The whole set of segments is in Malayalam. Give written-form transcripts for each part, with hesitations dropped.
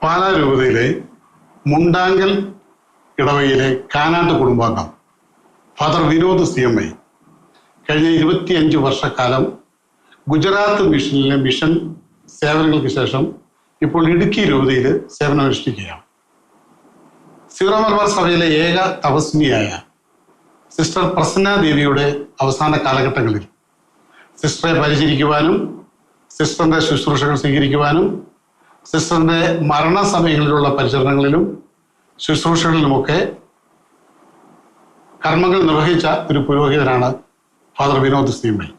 പാലാ രൂപതയിലെ മുണ്ടാങ്കൽ ഇടവകയിലെ കാനാട്ട് കുടുംബാംഗം ഫാദർ വിനോദ് CMI കഴിഞ്ഞ 25 വർഷക്കാലം ഗുജറാത്ത് മിഷനിലെ മിഷൻ സേവനങ്ങൾക്ക് ശേഷം ഇപ്പോൾ ഇടുക്കി രൂപതയിൽ സേവനമനുഷ്ഠിക്കുകയാണ്. സീറോ മലബാർ സഭയിലെ ഏക തപസ്വിനിയായ സിസ്റ്റർ പ്രസന്ന ദേവിയുടെ അവസാന കാലഘട്ടങ്ങളിൽ സിസ്റ്ററെ പരിചരിക്കുവാനും സിസ്റ്ററിന്റെ ശുശ്രൂഷകൾ സ്വീകരിക്കുവാനും സിസ്റ്ററിന്റെ മരണസമയങ്ങളിലുള്ള പരിചരണങ്ങളിലും ശുശ്രൂഷകളിലുമൊക്കെ കർമ്മങ്ങൾ നിർവഹിച്ച ഒരു പുരോഹിതനാണ് ഫാദർ വിനോദ് CMI.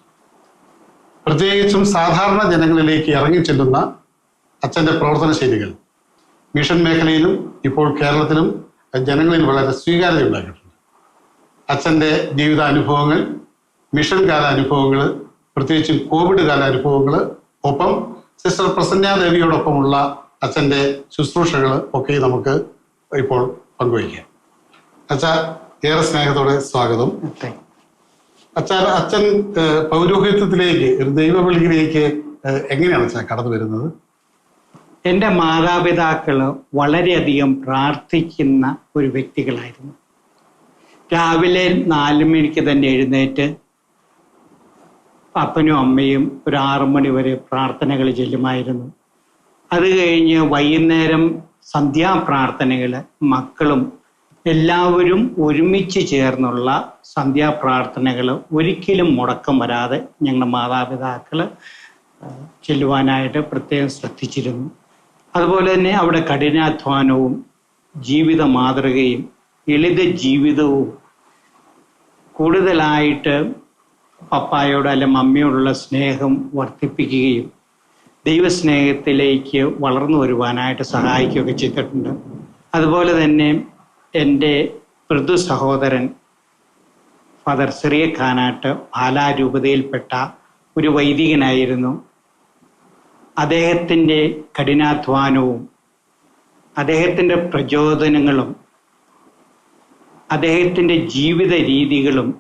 പ്രത്യേകിച്ചും സാധാരണ ജനങ്ങളിലേക്ക് ഇറങ്ങിച്ചെല്ലുന്ന അച്ഛൻ്റെ പ്രവർത്തന ശൈലികൾ മിഷൻ മേഖലയിലും ഇപ്പോൾ കേരളത്തിലും ജനങ്ങളിൽ വളരെ സ്വീകാര്യത ഉണ്ടാക്കിയിട്ടുണ്ട്. അച്ഛൻ്റെ ജീവിതാനുഭവങ്ങൾ, മിഷൻ കാലാനുഭവങ്ങൾ, പ്രത്യേകിച്ചും കോവിഡ് കാലാനുഭവങ്ങൾ, ഒപ്പം സിസ്റ്റർ പ്രസന്ന ദേവിയോടൊപ്പമുള്ള അച്ഛൻ്റെ ശുശ്രൂഷകൾ ഒക്കെ നമുക്ക് ഇപ്പോൾ പങ്കുവയ്ക്കാം. അച്ഛ, ഏറെ സ്നേഹത്തോടെ സ്വാഗതം. അച്ഛൻ പൗരോഹിത്യത്തിലേക്ക്, ഒരു ദൈവവിളിയിലേക്ക് എങ്ങനെയാണ് അച്ഛൻ കടന്നു വരുന്നത്? എൻ്റെ മാതാപിതാക്കള് വളരെയധികം പ്രാർത്ഥിക്കുന്ന ഒരു വ്യക്തികളായിരുന്നു. രാവിലെ 4 മണിക്ക് തന്നെ എഴുന്നേറ്റ് അപ്പനും അമ്മയും ഒരു 6 മണി വരെ പ്രാർത്ഥനകൾ ചെല്ലുമായിരുന്നു. അത് കഴിഞ്ഞ് വൈകുന്നേരം സന്ധ്യാപ്രാർത്ഥനകൾ മക്കളും എല്ലാവരും ഒരുമിച്ച് ചേർന്നുള്ള സന്ധ്യാപ്രാർത്ഥനകൾ ഒരിക്കലും മുടക്കം വരാതെ ഞങ്ങളുടെ മാതാപിതാക്കൾ ചെല്ലുവാനായിട്ട് പ്രത്യേകം ശ്രദ്ധിച്ചിരുന്നു. അതുപോലെ തന്നെ അവിടെ കഠിനാധ്വാനവും ജീവിത മാതൃകയും ലളിത ജീവിതവും കൂടുതലായിട്ട് പപ്പായോട് അല്ലെ മമ്മിയോടുള്ള സ്നേഹം വർദ്ധിപ്പിക്കുകയും ദൈവസ്നേഹത്തിലേക്ക് വളർന്നു വരുവാനായിട്ട് സഹായിക്കുകയൊക്കെ ചെയ്തിട്ടുണ്ട്. അതുപോലെ തന്നെ എൻ്റെ പൃഥു സഹോദരൻ ഫാദർ സിറിയ കാനാട്ട് പാലാ രൂപതയിൽപ്പെട്ട ഒരു വൈദികനായിരുന്നു. അദ്ദേഹത്തിൻ്റെ കഠിനാധ്വാനവും അദ്ദേഹത്തിൻ്റെ പ്രചോദനങ്ങളും അദ്ദേഹത്തിൻ്റെ ജീവിത രീതികളും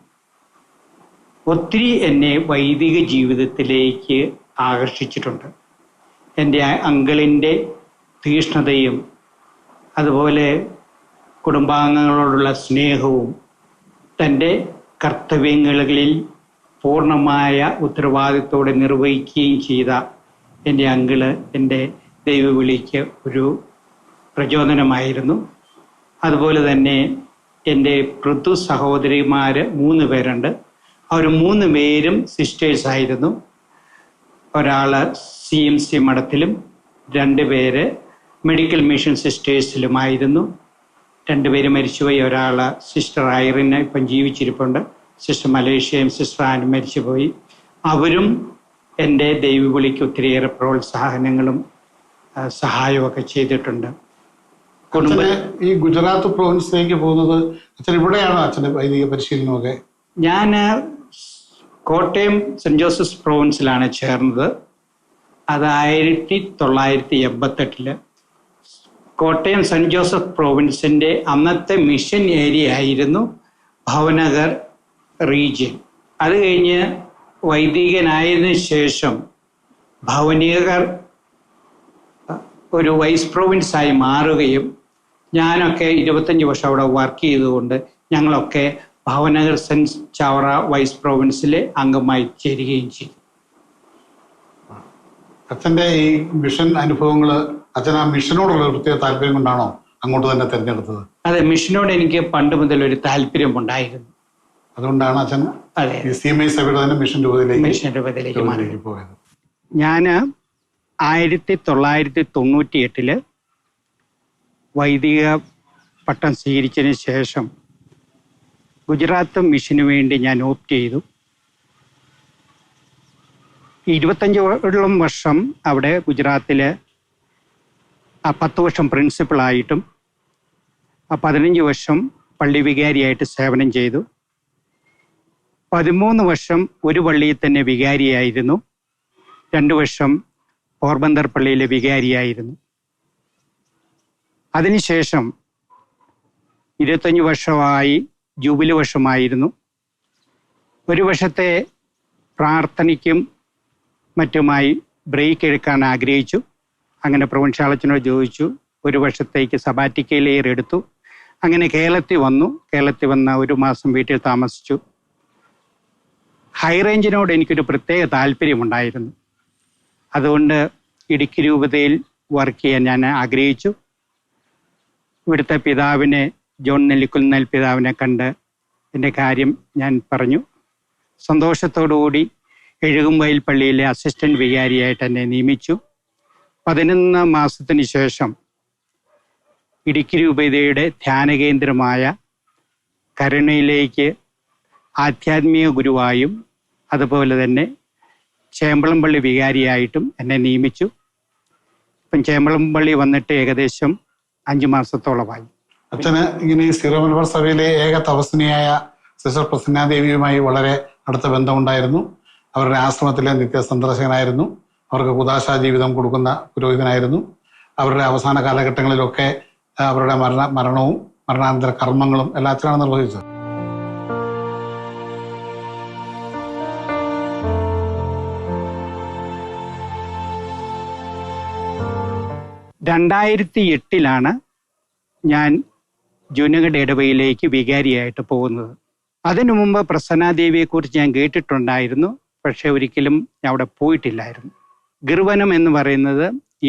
ഒത്തിരി എന്നെ വൈദിക ജീവിതത്തിലേക്ക് ആകർഷിച്ചിട്ടുണ്ട്. എൻ്റെ അങ്കിളിൻ്റെ തീഷ്ണതയും അതുപോലെ കുടുംബാംഗങ്ങളോടുള്ള സ്നേഹവും തൻ്റെ കർത്തവ്യങ്ങളിൽ പൂർണ്ണമായ ഉത്തരവാദിത്തോടെ നിർവഹിക്കുകയും ചെയ്ത എൻ്റെ അങ്കിള് എൻ്റെ ദൈവവിളിക്ക് ഒരു പ്രചോദനമായിരുന്നു. അതുപോലെ തന്നെ എൻ്റെ പൃഥു സഹോദരിമാർ 3 പേരുണ്ട്. അവർ 3 പേരും സിസ്റ്റേഴ്സായിരുന്നു. ഒരാൾ CMC മഠത്തിലും 2 പേര് മെഡിക്കൽ മിഷൻ സിസ്റ്റേഴ്സിലുമായിരുന്നു. 2 പേര് മരിച്ചുപോയി. ഒരാൾ സിസ്റ്റർ ഐറിന് ഇപ്പം ജീവിച്ചിരിപ്പുണ്ട്. സിസ്റ്റർ മലേഷ്യയും സിസ്റ്റർ ആനും മരിച്ചുപോയി. അവരും എൻ്റെ ദൈവവിളിക്ക് ഒത്തിരിയേറെ പ്രോത്സാഹനങ്ങളും സഹായമൊക്കെ ചെയ്തിട്ടുണ്ട്. ഈ ഗുജറാത്ത് പ്രൊവിൻസിലേക്ക് പോകുന്നത് അച്ഛൻ ഇവിടെയാണോ അച്ഛൻ്റെ വൈദിക പരിശീലനമൊക്കെ? ഞാൻ കോട്ടയം സെന്റ് ജോസഫ്സ് പ്രൊവിൻസിലാണ് ചേർന്നത്. അത് 1988 കോട്ടയം സെന്റ് ജോസഫ് പ്രൊവിൻസിൻ്റെ അന്നത്തെ മിഷൻ ഏരിയ ആയിരുന്നു ഭവനഗർ റീജിയൻ. അത് കഴിഞ്ഞ് വൈദികനായതിനു ശേഷം ഭവനഗർ ഒരു വൈസ് പ്രൊവിൻസായി മാറുകയും ഞാനൊക്കെ 25 വർഷം അവിടെ വർക്ക് ചെയ്തുകൊണ്ട് ഞങ്ങളൊക്കെ ഭവനഗർ സെന്റ് ചവറ വൈസ് പ്രൊവിൻസിലെ അംഗമായി ചേരുകയും ചെയ്തു. അച്ഛൻ്റെ ഈ മിഷൻ അനുഭവങ്ങൾ, അച്ഛൻ ആ മിഷനോടുള്ള പ്രത്യേക താല്പര്യം കൊണ്ടാണോ അങ്ങോട്ട് തന്നെ തിരഞ്ഞെടുത്തത്? അതെ, മിഷനോട് എനിക്ക് പണ്ട് മുതൽ ഒരു താല്പര്യമുണ്ടായിരുന്നു. അതുകൊണ്ടാണ് അച്ഛൻ CMI സഭയുടെ തന്നെ മിഷൻ രൂപതയിലേക്ക് പോയത്. ഞാൻ 1998 വൈദിക പട്ടം സ്വീകരിച്ചതിന് ശേഷം ഗുജറാത്ത് മിഷന് വേണ്ടി ഞാൻ ഓപ്റ്റ് ചെയ്തു. 25 വർഷം അവിടെ ഗുജറാത്തിൽ 10 വർഷം പ്രിൻസിപ്പളായിട്ടും 15 വർഷം പള്ളി വികാരിയായിട്ട് സേവനം ചെയ്തു. 13 വർഷം ഒരു പള്ളിയിൽ തന്നെ വികാരിയായിരുന്നു. 2 വർഷം പോർബന്ദർ പള്ളിയിലെ വികാരിയായിരുന്നു. അതിനുശേഷം 25 വർഷമായി ജൂബിലി വർഷമായിരുന്നു. ഒരു വർഷത്തെ പ്രാർത്ഥനയ്ക്കും മറ്റുമായി ബ്രേക്ക് എടുക്കാൻ ആഗ്രഹിച്ചു. അങ്ങനെ പ്രൊവിൻഷ്യാളച്ചനോട് ചോദിച്ചു. ഒരു വർഷത്തേക്ക് സബാറ്റിക്കൽ ഇയർ എടുത്തു. അങ്ങനെ കേരളത്തിൽ വന്നു. കേരളത്തിൽ വന്ന 1 മാസം വീട്ടിൽ താമസിച്ചു. ഹൈ റേഞ്ചിനോട് എനിക്കൊരു പ്രത്യേക താല്പര്യമുണ്ടായിരുന്നു. അതുകൊണ്ട് ഇടുക്കി രൂപതയിൽ വർക്ക് ചെയ്യാൻ ഞാൻ ആഗ്രഹിച്ചു. ഇവിടുത്തെ പിതാവിനെ, ജോൺ നെല്ലിക്കുന്നേൽ പിതാവിനെ കണ്ട് എൻ്റെ കാര്യം ഞാൻ പറഞ്ഞു. സന്തോഷത്തോടുകൂടി എഴുകുംവയൽ പള്ളിയിലെ അസിസ്റ്റന്റ് വികാരിയായിട്ട് എന്നെ നിയമിച്ചു. 11 മാസത്തിന് ശേഷം ഇടുക്കി രൂപതയുടെ ധ്യാനകേന്ദ്രമായ കരുണയിലേക്ക് ആധ്യാത്മിക ഗുരുവായും അതുപോലെ തന്നെ ചേമ്പളംപള്ളി വികാരിയായിട്ടും എന്നെ നിയമിച്ചു. ഇപ്പം ചേമ്പളംപള്ളി വന്നിട്ട് ഏകദേശം 5 മാസത്തോളമായി. അച്ഛന് ഇങ്ങനെ ഈ സീറോ മലബാർ സഭയിലെ ഏക തപസ്വിനിയായ സിസ്റ്റർ പ്രസന്നാദേവിയുമായി വളരെ അടുത്ത ബന്ധമുണ്ടായിരുന്നു. അവരുടെ ആശ്രമത്തിലെ നിത്യ സന്ദർശകനായിരുന്നു. അവർക്ക് കുദാശ ജീവിതം കൊടുക്കുന്ന പുരോഹിതനായിരുന്നു. അവരുടെ അവസാന കാലഘട്ടങ്ങളിലൊക്കെ അവരുടെ മരണവും മരണാനന്തര കർമ്മങ്ങളും എല്ലാ അച്ഛനാണ് നിർവഹിച്ചത്. ാണ് ഞാൻ ജൂനഗഡ് ഇടവയിലേക്ക് വികാരിയായിട്ട് പോകുന്നത്. അതിനു മുമ്പ് പ്രസന്നാദേവിയെക്കുറിച്ച് ഞാൻ കേട്ടിട്ടുണ്ടായിരുന്നു, പക്ഷെ ഒരിക്കലും അവിടെ പോയിട്ടില്ലായിരുന്നു. ഗിർവനം എന്ന് പറയുന്നത്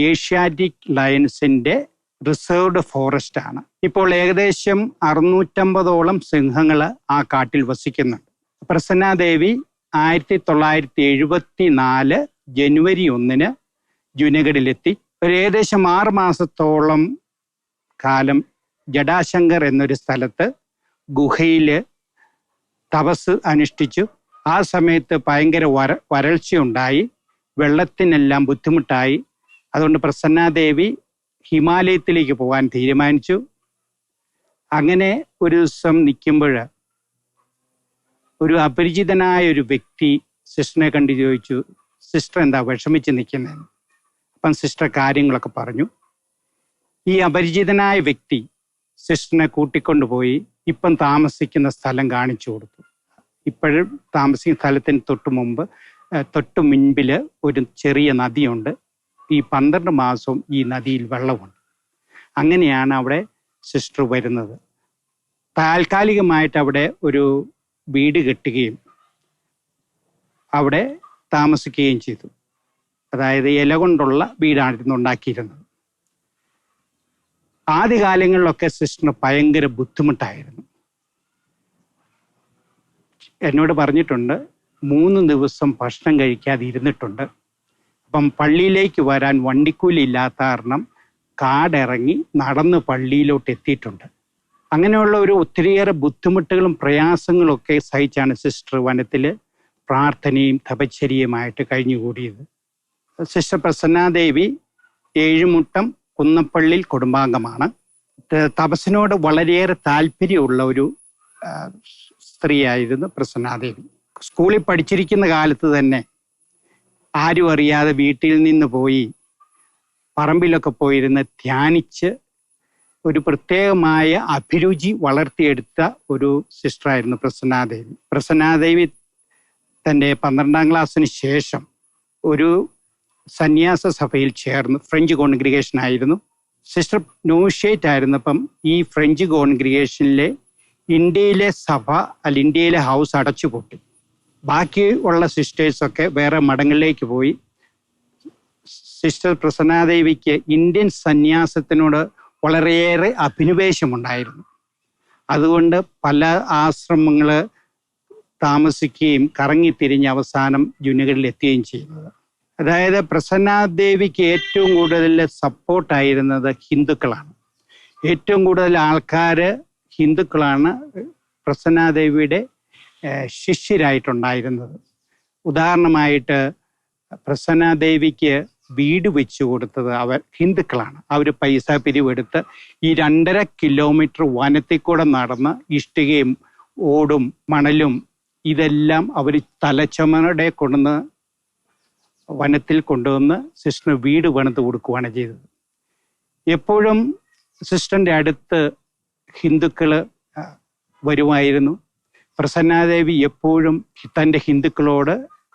ഏഷ്യാറ്റിക് ലയൺസിന്റെ റിസർവ്ഡ് ഫോറസ്റ്റ് ആണ്. ഇപ്പോൾ ഏകദേശം 650ഓളം സിംഹങ്ങൾ ആ കാട്ടിൽ വസിക്കുന്നുണ്ട്. പ്രസന്നാദേവി 1974 ജനുവരി 1 ജൂനഗഡിലെത്തി. ഒരു ഏകദേശം 6 മാസത്തോളം കാലം ജടാശങ്കർ എന്നൊരു സ്ഥലത്ത് ഗുഹയിൽ തപസ് അനുഷ്ഠിച്ചു. ആ സമയത്ത് ഭയങ്കര വരൾച്ചയുണ്ടായി, വെള്ളത്തിനെല്ലാം ബുദ്ധിമുട്ടായി. അതുകൊണ്ട് പ്രസന്നാദേവി ഹിമാലയത്തിലേക്ക് പോകാൻ തീരുമാനിച്ചു. അങ്ങനെ ഒരു ദിവസം നിൽക്കുമ്പോൾ ഒരു അപരിചിതനായ ഒരു വ്യക്തി സിസ്റ്ററിനെ കണ്ട് ചോദിച്ചു, സിസ്റ്റർ എന്താ വിഷമിച്ച് നിൽക്കുന്നതെന്ന്. അപ്പം സിസ്റ്റർ കാര്യങ്ങളൊക്കെ പറഞ്ഞു. ഈ അപരിചിതനായ വ്യക്തി സിസ്റ്ററിനെ കൂട്ടിക്കൊണ്ടുപോയി ഇപ്പം താമസിക്കുന്ന സ്ഥലം കാണിച്ചു കൊടുത്തു. ഇപ്പോഴും താമസിക്കുന്ന സ്ഥലത്തിന് തൊട്ട് മുൻപിൽ ഒരു ചെറിയ നദിയുണ്ട്. ഈ 12 മാസവും ഈ നദിയിൽ വെള്ളമുണ്ട്. അങ്ങനെയാണ് അവിടെ സിസ്റ്റർ വരുന്നത്. താൽക്കാലികമായിട്ട് അവിടെ ഒരു വീട് കെട്ടുകയും അവിടെ താമസിക്കുകയും ചെയ്തു. അതായത് ഇല കൊണ്ടുള്ള വീടായിരുന്നു ഉണ്ടാക്കിയിരുന്നത്. ആദ്യകാലങ്ങളിലൊക്കെ സിസ്റ്ററിന് ഭയങ്കര ബുദ്ധിമുട്ടായിരുന്നു. എന്നോട് പറഞ്ഞിട്ടുണ്ട് 3 ദിവസം ഭക്ഷണം കഴിക്കാതെ ഇരുന്നിട്ടുണ്ട്. അപ്പം പള്ളിയിലേക്ക് വരാൻ വണ്ടിക്കൂലി ഇല്ലാത്ത കാരണം കാടിറങ്ങി നടന്ന് പള്ളിയിലോട്ട് എത്തിയിട്ടുണ്ട്. അങ്ങനെയുള്ള ഒരു ഒത്തിരിയേറെ ബുദ്ധിമുട്ടുകളും പ്രയാസങ്ങളും ഒക്കെ സഹിച്ചാണ് സിസ്റ്റർ വനത്തിൽ പ്രാർത്ഥനയും തപശ്ചര്യയുമായിട്ട് കഴിഞ്ഞുകൂടിയത്. സിസ്റ്റർ പ്രസന്നാദേവി ഏഴുമുട്ടം കുന്നപ്പള്ളിയിൽ കുടുംബാംഗമാണ്. തപസ്സിനോട് വളരെയേറെ താല്പര്യമുള്ള ഒരു സ്ത്രീയായിരുന്നു പ്രസന്നാദേവി. സ്കൂളിൽ പഠിച്ചിരിക്കുന്ന കാലത്ത് തന്നെ ആരും അറിയാതെ വീട്ടിൽ നിന്ന് പോയി പറമ്പിലൊക്കെ പോയിരുന്ന് ധ്യാനിച്ച് ഒരു പ്രത്യേകമായ അഭിരുചി വളർത്തിയെടുത്ത ഒരു സിസ്റ്ററായിരുന്നു പ്രസന്നാദേവി. പ്രസന്നാദേവി തൻ്റെ 12ാം ക്ലാസ്സിന് ശേഷം ഒരു സന്യാസ സഭയിൽ ചേർന്ന്. ഫ്രഞ്ച് കോൺഗ്രിഗേഷൻ ആയിരുന്നു. സിസ്റ്റർ നോഷ്യേറ്റ് ആയിരുന്നപ്പം ഈ ഫ്രഞ്ച് കോൺഗ്രിഗേഷനിലെ ഇന്ത്യയിലെ സഭ ഇന്ത്യയിലെ ഹൗസ് അടച്ചുപൂട്ടി. ബാക്കി ഉള്ള സിസ്റ്റേഴ്സൊക്കെ വേറെ മഠങ്ങളിലേക്ക് പോയി. സിസ്റ്റർ പ്രസന്നാദേവിക്ക് ഇന്ത്യൻ സന്യാസത്തിനോട് വളരെയേറെ അഭിനിവേശമുണ്ടായിരുന്നു. അതുകൊണ്ട് പല ആശ്രമങ്ങൾ താമസിക്കുകയും കറങ്ങിത്തിരിഞ്ഞ് അവസാനം ജൂനഗഡിൽ എത്തുകയും ചെയ്യുന്നത്. അതായത് പ്രസന്നാദേവിക്ക് ഏറ്റവും കൂടുതൽ സപ്പോർട്ടായിരുന്നത് ഹിന്ദുക്കളാണ്. ഏറ്റവും കൂടുതൽ ആൾക്കാർ ഹിന്ദുക്കളാണ് പ്രസന്നാദേവിയുടെ ശിഷ്യരായിട്ടുണ്ടായിരുന്നത്. ഉദാഹരണമായിട്ട് പ്രസന്നാദേവിക്ക് വീട് വെച്ചു കൊടുത്തത് ഹിന്ദുക്കളാണ്. അവർ പൈസ പിരിവെടുത്ത് ഈ 2.5 കിലോമീറ്റർ വനത്തിൽ കൂടെ നടന്ന് ഇഷ്ടികയും ഓടും മണലും ഇതെല്ലാം അവർ തലച്ചമടെ കൊണ്ടുവന്ന് വനത്തിൽ കൊണ്ടുവന്ന് സിസ്റ്ററിന് വീട് പണിത് കൊടുക്കുകയാണ് ചെയ്തത്. എപ്പോഴും സിസ്റ്ററിൻ്റെ അടുത്ത് ഹിന്ദുക്കൾ വരുമായിരുന്നു. പ്രസന്നാദേവി എപ്പോഴും തൻ്റെ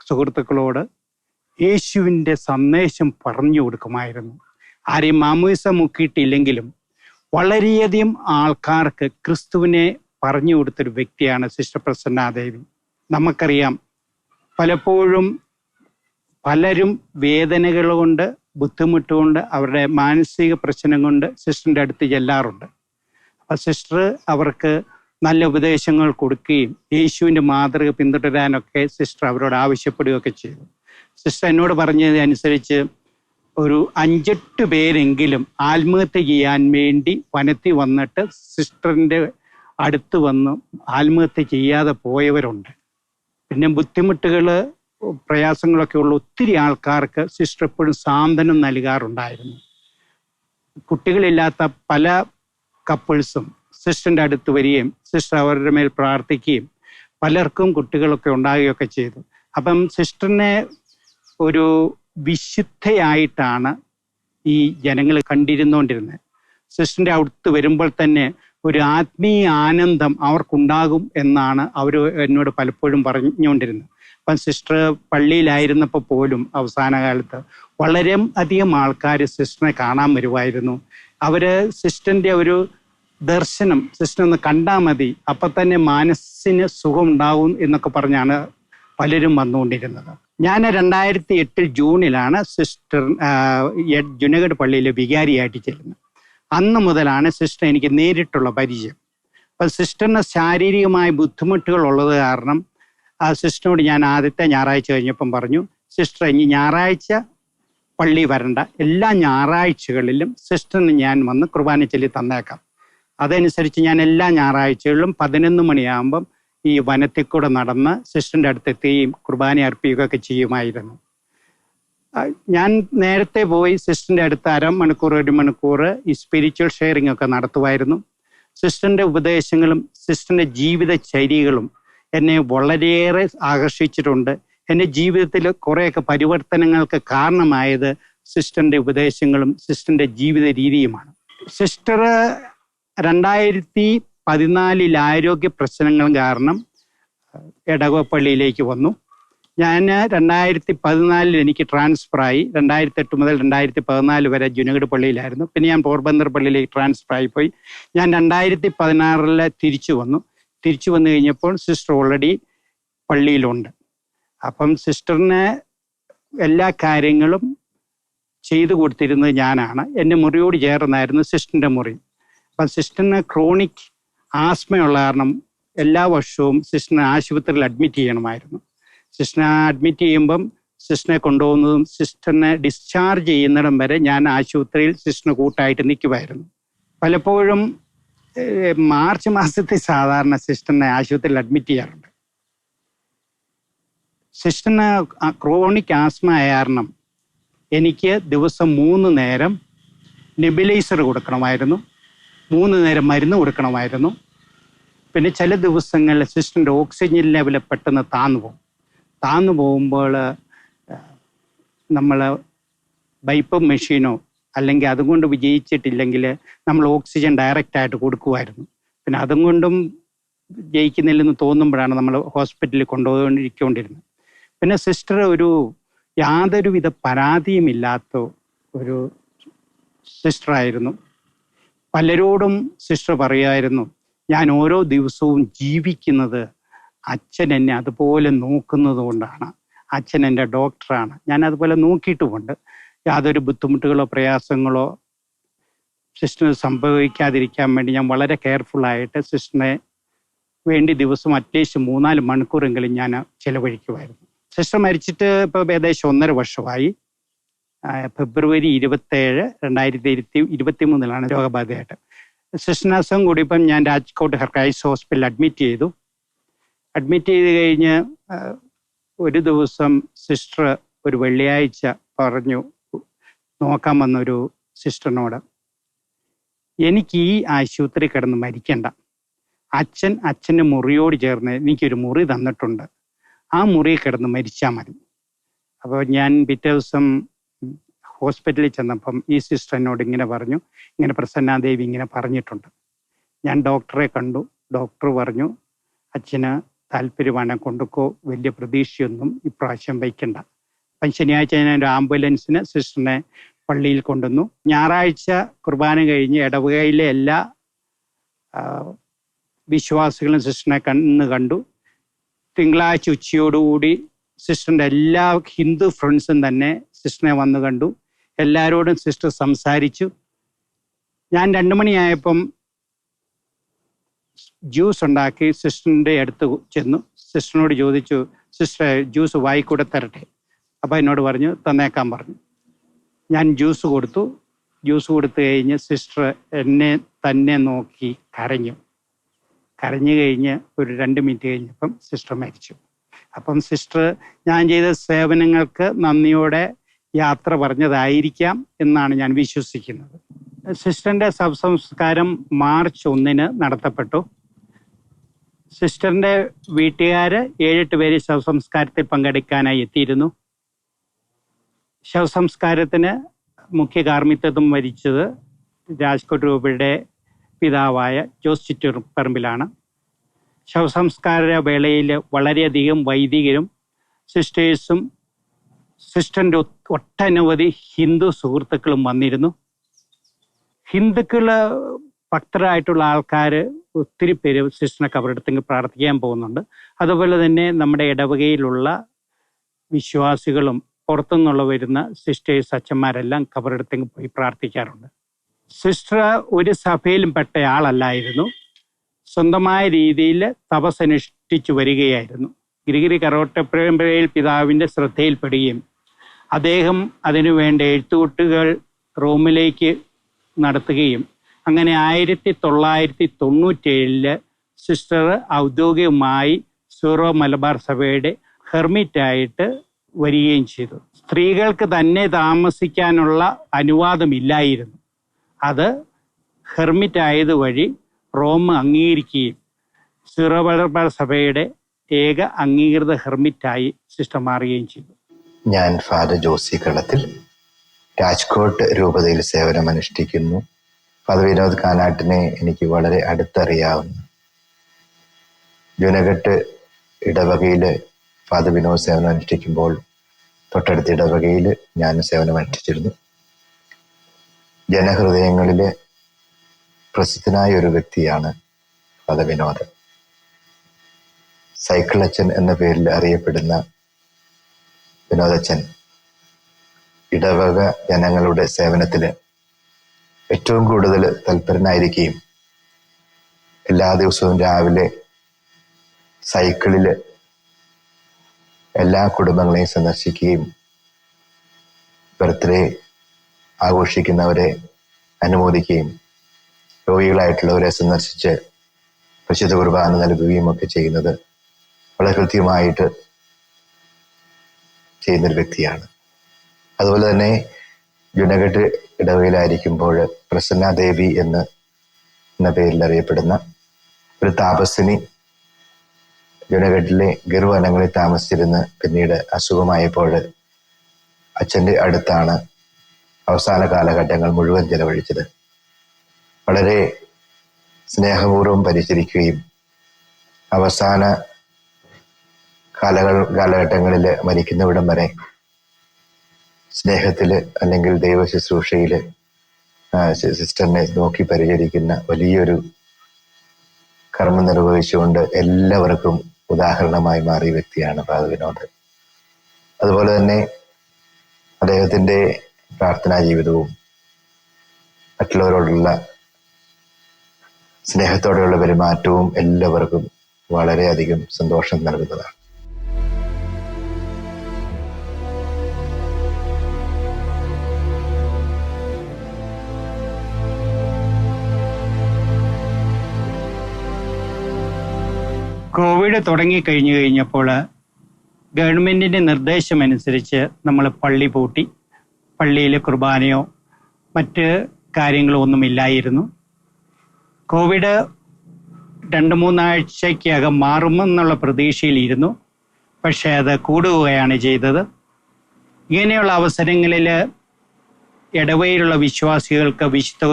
സുഹൃത്തുക്കളോട് യേശുവിൻ്റെ സന്ദേശം പറഞ്ഞു കൊടുക്കുമായിരുന്നു. ആരെയും മാമോദിസ മുക്കിയിട്ടില്ലെങ്കിലും വളരെയധികം ആൾക്കാർക്ക് ക്രിസ്തുവിനെ പറഞ്ഞു കൊടുത്തൊരു വ്യക്തിയാണ് സിസ്റ്റർ പ്രസന്നാദേവി. നമുക്കറിയാം, പലപ്പോഴും പലരും വേദനകൾ കൊണ്ട്, ബുദ്ധിമുട്ടുകൊണ്ട്, അവരുടെ മാനസിക പ്രശ്നം കൊണ്ട് സിസ്റ്ററിൻ്റെ അടുത്ത് ചെല്ലാറുണ്ട്. അപ്പം സിസ്റ്റർ അവർക്ക് നല്ല ഉപദേശങ്ങൾ കൊടുക്കുകയും യേശുവിൻ്റെ മാതൃക പിന്തുടരാനൊക്കെ സിസ്റ്റർ അവരോട് ആവശ്യപ്പെടുകയൊക്കെ ചെയ്തു. സിസ്റ്റർ എന്നോട് പറഞ്ഞതനുസരിച്ച് ഒരു 5-8 പേരെങ്കിലും ആത്മഹത്യ ചെയ്യാൻ വേണ്ടി വനത്തിൽ വന്നിട്ട് സിസ്റ്ററിൻ്റെ അടുത്ത് വന്ന് ആത്മഹത്യ ചെയ്യാതെ പോയവരുണ്ട്. പിന്നെ ബുദ്ധിമുട്ടുകൾ, പ്രയാസങ്ങളൊക്കെ ഉള്ള ഒത്തിരി ആൾക്കാർക്ക് സിസ്റ്റർ എപ്പോഴും സാന്ത്വനം നൽകാറുണ്ടായിരുന്നു. കുട്ടികളില്ലാത്ത പല കപ്പിൾസും സിസ്റ്ററിൻ്റെ അടുത്ത് വരികയും സിസ്റ്റർ അവരുടെ മേൽ പ്രാർത്ഥിക്കുകയും പലർക്കും കുട്ടികളൊക്കെ ഉണ്ടാകുകയൊക്കെ ചെയ്തു. അപ്പം സിസ്റ്ററിനെ ഒരു വിശുദ്ധയായിട്ടാണ് ഈ ജനങ്ങൾ കണ്ടിരുന്നുകൊണ്ടിരുന്നത്. സിസ്റ്ററിൻ്റെ അടുത്ത് വരുമ്പോൾ തന്നെ ഒരു ആത്മീയ ആനന്ദം അവർക്കുണ്ടാകും എന്നാണ് അവർ എന്നോട് പലപ്പോഴും പറഞ്ഞുകൊണ്ടിരുന്നത്. അപ്പം സിസ്റ്റർ പള്ളിയിലായിരുന്നപ്പോൾ പോലും അവസാന കാലത്ത് വളരെ അധികം ആൾക്കാർ സിസ്റ്ററിനെ കാണാൻ വരുമായിരുന്നു. അവർ സിസ്റ്ററിൻ്റെ ഒരു ദർശനം, സിസ്റ്റർ ഒന്ന് കണ്ടാൽ മതി, അപ്പം തന്നെ മനസ്സിന് സുഖം ഉണ്ടാവും എന്നൊക്കെ പറഞ്ഞാണ് പലരും വന്നുകൊണ്ടിരുന്നത്. ഞാൻ 2008 ജൂണിലാണ് സിസ്റ്റർ ജുനഗഡ് പള്ളിയിലെ വികാരിയായിട്ട് ചെല്ലുന്നത്. അന്ന് മുതലാണ് സിസ്റ്റർ എനിക്ക് നേരിട്ടുള്ള പരിചയം. അപ്പം സിസ്റ്ററിന് ശാരീരികമായ ബുദ്ധിമുട്ടുകൾ ഉള്ളത് കാരണം ആ സിസ്റ്ററിനോട് ഞാൻ ആദ്യത്തെ ഞായറാഴ്ച കഴിഞ്ഞപ്പം പറഞ്ഞു, സിസ്റ്റർ ഇനി ഞായറാഴ്ച പള്ളി വരണ്ട, എല്ലാ ഞായറാഴ്ചകളിലും സിസ്റ്ററിന് ഞാൻ വന്ന് കുർബാന ചൊല്ലി തന്നേക്കാം. അതനുസരിച്ച് ഞാൻ എല്ലാ ഞായറാഴ്ചകളിലും 11 മണിയാകുമ്പം ഈ വനത്തിൽ കൂടെ നടന്ന് സിസ്റ്ററിൻ്റെ അടുത്തെത്തുകയും കുർബാന അർപ്പിക്കുകയൊക്കെ ചെയ്യുമായിരുന്നു. ഞാൻ നേരത്തെ പോയി സിസ്റ്ററിൻ്റെ അടുത്ത് 1/2 മണിക്കൂർ 1 മണിക്കൂർ ഈ സ്പിരിച്വൽ ഷെയറിംഗ് ഒക്കെ നടത്തുമായിരുന്നു. സിസ്റ്ററിൻ്റെ ഉപദേശങ്ങളും സിസ്റ്ററിൻ്റെ ജീവിതചര്യകളും എന്നെ വളരെയേറെ ആകർഷിച്ചിട്ടുണ്ട്. എൻ്റെ ജീവിതത്തിൽ കുറേയൊക്കെ പരിവർത്തനങ്ങൾക്ക് കാരണമായത് സിസ്റ്ററിൻ്റെ ഉപദേശങ്ങളും സിസ്റ്ററിൻ്റെ ജീവിത രീതിയുമാണ്. സിസ്റ്റർ 2014 ആരോഗ്യ പ്രശ്നങ്ങൾ കാരണം എടവപ്പള്ളിയിലേക്ക് വന്നു. ഞാൻ 2014 എനിക്ക് ട്രാൻസ്ഫറായി. 2008 മുതൽ 2014 വരെ ജുനഗഡ് പള്ളിയിലായിരുന്നു. പിന്നെ ഞാൻ പോർബന്ദർ പള്ളിയിലേക്ക് ട്രാൻസ്ഫറായി പോയി. ഞാൻ 2016 തിരിച്ചു വന്നു. തിരിച്ചു വന്നു കഴിഞ്ഞപ്പോൾ സിസ്റ്റർ ഓൾറെഡി പള്ളിയിലുണ്ട്. അപ്പം സിസ്റ്ററിന് എല്ലാ കാര്യങ്ങളും ചെയ്തു കൊടുത്തിരുന്നത് ഞാനാണ്. എൻ്റെ മുറിയോട് ചേർന്നായിരുന്നു സിസ്റ്ററിൻ്റെ മുറി. അപ്പം സിസ്റ്ററിന് ക്രോണിക് ആസ്മയുള്ള കാരണം എല്ലാ വർഷവും സിസ്റ്ററിനെ ആശുപത്രിയിൽ അഡ്മിറ്റ് ചെയ്യണമായിരുന്നു. സിസ്റ്ററിനെ അഡ്മിറ്റ് ചെയ്യുമ്പം സിസ്റ്ററിനെ കൊണ്ടുപോകുന്നതും സിസ്റ്ററിനെ ഡിസ്ചാർജ് ചെയ്യുന്നിടം വരെ ഞാൻ ആശുപത്രിയിൽ സിസ്റ്ററിന് കൂട്ടായിട്ട് നിൽക്കുമായിരുന്നു. പലപ്പോഴും മാർച്ച് മാസത്തിൽ സാധാരണ സിസ്റ്ററിനെ ആശുപത്രിയിൽ അഡ്മിറ്റ് ചെയ്യാറുണ്ട്. സിസ്റ്ററിന് ക്രോണിക് ആസ്മ ആയ കാരണം എനിക്ക് ദിവസം 3 നേരം നെബുലൈസർ കൊടുക്കണമായിരുന്നു, 3 നേരം മരുന്ന് കൊടുക്കണമായിരുന്നു. പിന്നെ ചില ദിവസങ്ങളിൽ സിസ്റ്ററിൻ്റെ ഓക്സിജൻ ലെവൽ പെട്ടെന്ന് താന്നു പോകുമ്പോൾ നമ്മൾ ബൈപ്പ് മെഷീനോ അല്ലെങ്കിൽ അതുകൊണ്ട് വിജയിച്ചിട്ടില്ലെങ്കിൽ നമ്മൾ ഓക്സിജൻ ഡയറക്റ്റായിട്ട് കൊടുക്കുമായിരുന്നു. പിന്നെ അതും കൊണ്ടും ജയിക്കുന്നില്ലെന്ന് തോന്നുമ്പോഴാണ് നമ്മൾ ഹോസ്പിറ്റലിൽ കൊണ്ടുപോയിക്കൊണ്ടിരുന്നത്. പിന്നെ സിസ്റ്റർ യാതൊരുവിധ പരാതിയുമില്ലാത്ത ഒരു സിസ്റ്ററായിരുന്നു. പലരോടും സിസ്റ്റർ പറയുമായിരുന്നു, ഞാൻ ഓരോ ദിവസവും ജീവിക്കുന്നത് അച്ഛൻ എന്നെ അതുപോലെ നോക്കുന്നത് കൊണ്ടാണ്, അച്ഛൻ എൻ്റെ ഡോക്ടറാണ്, ഞാൻ അതുപോലെ നോക്കിയിട്ടുമുണ്ട്. യാതൊരു ബുദ്ധിമുട്ടുകളോ പ്രയാസങ്ങളോ സിസ്റ്ററിന് സംഭവിക്കാതിരിക്കാൻ വേണ്ടി ഞാൻ വളരെ കെയർഫുള്ളായിട്ട് സിസ്റ്ററിനെ വേണ്ടി ദിവസം അറ്റ്ലീസ്റ്റ് 3-4 മണിക്കൂറെങ്കിലും ഞാൻ ചിലവഴിക്കുമായിരുന്നു. സിസ്റ്റർ മരിച്ചിട്ട് ഇപ്പോൾ ഏകദേശം 1.5 വർഷമായി. ഫെബ്രുവരി 27, 2023 രോഗബാധയായിട്ട്. സിസ്റ്ററിന് അസുഖം കൂടിയപ്പം ഞാൻ രാജ്കോട്ട് ക്രൈസ്റ്റ് ഹോസ്പിറ്റലിൽ അഡ്മിറ്റ് ചെയ്ത് കഴിഞ്ഞ് ഒരു ദിവസം സിസ്റ്റർ ഒരു വെള്ളിയാഴ്ച പറഞ്ഞു, നോക്കാൻ വന്നൊരു സിസ്റ്ററിനോട്, എനിക്ക് ഈ ആശുപത്രി കിടന്ന് മരിക്കണ്ട, അച്ഛൻ്റെ മുറിയോട് ചേർന്ന് എനിക്കൊരു മുറി തന്നിട്ടുണ്ട്, ആ മുറി കിടന്ന് മരിച്ചാൽ മതി. അപ്പോൾ ഞാൻ പിറ്റേ ദിവസം ഹോസ്പിറ്റലിൽ ചെന്നപ്പം ഈ സിസ്റ്റർ എന്നോട് ഇങ്ങനെ പറഞ്ഞു, ഇങ്ങനെ പ്രസന്നാദേവി ഇങ്ങനെ പറഞ്ഞിട്ടുണ്ട്. ഞാൻ ഡോക്ടറെ കണ്ടു. ഡോക്ടർ പറഞ്ഞു, അച്ഛന് താല്പര്യമാണ്, കൊണ്ടുക്കോ, വലിയ പ്രതീക്ഷയൊന്നും ഇപ്രാവശ്യം വയ്ക്കണ്ട. അപ്പം ശനിയാഴ്ച ഞാൻ ഒരു ആംബുലൻസിന് സിസ്റ്ററിനെ പള്ളിയിൽ കൊണ്ടുവന്നു. ഞായറാഴ്ച കുർബാന കഴിഞ്ഞ് ഇടവകയിലെ എല്ലാ വിശ്വാസികളും സിസ്റ്ററിനെ കണ്ടു. തിങ്കളാഴ്ച ഉച്ചയോടുകൂടി സിസ്റ്ററിൻ്റെ എല്ലാ ഹിന്ദു ഫ്രണ്ട്സും തന്നെ സിസ്റ്ററിനെ വന്ന് കണ്ടു. എല്ലാവരോടും സിസ്റ്റർ സംസാരിച്ചു. ഞാൻ 2 മണിയായപ്പം ജ്യൂസ് ഉണ്ടാക്കി സിസ്റ്ററിൻ്റെ അടുത്ത് ചെന്നു. സിസ്റ്ററിനോട് ചോദിച്ചു, സിസ്റ്റർ ജ്യൂസ് വായിക്കൂടെ തരട്ടെ? അപ്പം എന്നോട് പറഞ്ഞു തന്നേക്കാൻ പറഞ്ഞു. ഞാൻ ജ്യൂസ് കൊടുത്തു. ജ്യൂസ് കൊടുത്തു കഴിഞ്ഞ് സിസ്റ്റർ എന്നെ തന്നെ നോക്കി കരഞ്ഞു കഴിഞ്ഞ് ഒരു 2 മിനിറ്റ് കഴിഞ്ഞപ്പം സിസ്റ്റർ മരിച്ചു. അപ്പം സിസ്റ്റർ ഞാൻ ചെയ്ത സേവനങ്ങൾക്ക് നന്ദിയോടെ യാത്ര പറഞ്ഞതായിരിക്കാം എന്നാണ് ഞാൻ വിശ്വസിക്കുന്നത്. സിസ്റ്ററിൻ്റെ ശവസംസ്കാരം മാർച്ച് 1 നടത്തപ്പെട്ടു. സിസ്റ്ററിൻ്റെ വീട്ടുകാർ 7-8 പേര് ശവസംസ്കാരത്തിൽ പങ്കെടുക്കാനായി എത്തിയിരുന്നു. ശവസംസ്കാരത്തിന് മുഖ്യ കാർമ്മിത്വം വഹിച്ചത് രാജ്കോട്ട് രൂപയുടെ പിതാവായ ജോസ് ചിറ്റൂർപ്പറമ്പിലാണ്. ശവസംസ്കാര വേളയിൽ വളരെയധികം വൈദികരും സിസ്റ്റേഴ്സും സിസ്റ്ററിൻ്റെ ഒട്ടനവധി ഹിന്ദു സുഹൃത്തുക്കളും വന്നിരുന്നു. ഹിന്ദുക്കൾ ഭക്തരായിട്ടുള്ള ആൾക്കാർ ഒത്തിരി പേര് സിസ്റ്ററിനെ കബറെടുത്തെങ്കിൽ പ്രാർത്ഥിക്കാൻ പോകുന്നുണ്ട്. അതുപോലെ തന്നെ നമ്മുടെ ഇടവകയിലുള്ള വിശ്വാസികളും പുറത്തുനിന്നുള്ള വരുന്ന സിസ്റ്റേഴ്സ് അച്ഛന്മാരെല്ലാം കബറെടുത്തെങ്കിൽ പോയി പ്രാർത്ഥിക്കാറുണ്ട്. സിസ്റ്റർ ഒരു സഭയിലും പെട്ട ആളല്ലായിരുന്നു. സ്വന്തമായ രീതിയിൽ തപസ്സനുഷ്ഠിച്ചു വരികയായിരുന്നു. ഗിരിഗിരി കരോട്ടപ്പരമ്പരയിൽ പിതാവിൻ്റെ ശ്രദ്ധയിൽപ്പെടുകയും അദ്ദേഹം അതിനുവേണ്ട എഴുത്തുകൂട്ടുകൾ റോമിലേക്ക് നടത്തുകയും അങ്ങനെ 1997 സിസ്റ്റർ ഔദ്യോഗികമായി സീറോ മലബാർ സഭയുടെ ഹെർമിറ്റായിട്ട് വരികയും ചെയ്തു. സ്ത്രീകൾക്ക് തന്നെ താമസിക്കാനുള്ള അനുവാദമില്ലായിരുന്നു. അത് ഹെർമിറ്റ് ആയത് വഴി റോം അംഗീകരിക്കുകയും സീറോ മലബാർ സഭയുടെ ഏക അംഗീകൃത ഹെർമിറ്റായി സിസ്റ്റർ മാറുകയും ചെയ്തു. ഞാൻ ഫാദർ ജോസി കളത്തിൽ രാജ്കോട്ട് രൂപതയിൽ സേവനമനുഷ്ഠിക്കുന്നു. ഫാദർ വിനോദ് കാനാട്ടിനെ എനിക്ക് വളരെ അടുത്തറിയാവുന്നു. ജുനഘട്ട് ഇടവകയിൽ ഫാദർ വിനോദ് സേവനമനുഷ്ഠിക്കുമ്പോൾ തൊട്ടടുത്ത ഇടവകയിൽ ഞാൻ സേവനമനുഷ്ഠിച്ചിരുന്നു. ജനഹൃദയങ്ങളിലെ പ്രസിദ്ധനായ ഒരു വ്യക്തിയാണ് ഫാദർ വിനോദ്. സൈക്കിൾ അച്ഛൻ എന്ന പേരിൽ അറിയപ്പെടുന്ന വിനോദച്ചൻ ഇടവക ജനങ്ങളുടെ സേവനത്തിന് ഏറ്റവും കൂടുതൽ തൽപരനായിരിക്കുകയും എല്ലാ ദിവസവും രാവിലെ സൈക്കിളിൽ എല്ലാ കുടുംബങ്ങളെയും സന്ദർശിക്കുകയും ബർത്ത്ഡേ ആഘോഷിക്കുന്നവരെ അനുമോദിക്കുകയും രോഗികളായിട്ടുള്ളവരെ സന്ദർശിച്ച് പരിശുദ്ധ കുർബാന നൽകുകയും ഒക്കെ ചെയ്യുന്നത് വളരെ കൃത്യമായിട്ട് ചെയ്യുന്നൊരു വ്യക്തിയാണ്. അതുപോലെ തന്നെ ജുനഘട്ട് ഇടവകയിലായിരിക്കുമ്പോൾ പ്രസന്ന ദേവി എന്ന പേരിൽ അറിയപ്പെടുന്ന ഒരു താപസിനി ജുനഘട്ടിലെ ഗർവനങ്ങളിൽ താമസിച്ചിരുന്ന് പിന്നീട് അസുഖമായപ്പോൾ അച്ഛൻ്റെ അടുത്താണ് അവസാന കാലഘട്ടങ്ങൾ മുഴുവൻ ചെലവഴിച്ചത്. വളരെ സ്നേഹപൂർവ്വം പരിചരിക്കുകയും അവസാന കാലഘട്ടങ്ങളിൽ മരിക്കുന്നവിടം വരെ സ്നേഹത്തിൽ അല്ലെങ്കിൽ ദൈവ ശുശ്രൂഷയിൽ സിസ്റ്ററിനെ നോക്കി പരിചരിക്കുന്ന വലിയൊരു കർമ്മം നിർവഹിച്ചുകൊണ്ട് എല്ലാവർക്കും ഉദാഹരണമായി മാറിയ വ്യക്തിയാണ് ഫാദർ വിനോദ്. അതുപോലെ തന്നെ അദ്ദേഹത്തിൻ്റെ പ്രാർത്ഥനാ ജീവിതവും മറ്റുള്ളവരോടുള്ള സ്നേഹത്തോടെയുള്ള പെരുമാറ്റവും എല്ലാവർക്കും വളരെയധികം സന്തോഷം നൽകുന്നതാണ്. കോവിഡ് തുടങ്ങിക്കഴിഞ്ഞു കഴിഞ്ഞപ്പോൾ ഗവൺമെൻറ്റിൻ്റെ നിർദ്ദേശമനുസരിച്ച് നമ്മൾ പള്ളി പൂട്ടി. പള്ളിയിൽ കുർബാനയോ മറ്റ് കാര്യങ്ങളോ ഒന്നുമില്ലായിരുന്നു. കോവിഡ് 2-3 ആഴ്ചയ്ക്കകം മാറുമെന്നുള്ള പ്രതീക്ഷയിലിരുന്നു. പക്ഷേ അത് കൂടുകയാണ് ചെയ്തത്. ഇങ്ങനെയുള്ള അവസരങ്ങളിൽ ഇടവയിലുള്ള വിശ്വാസികൾക്ക് വിശുദ്ധ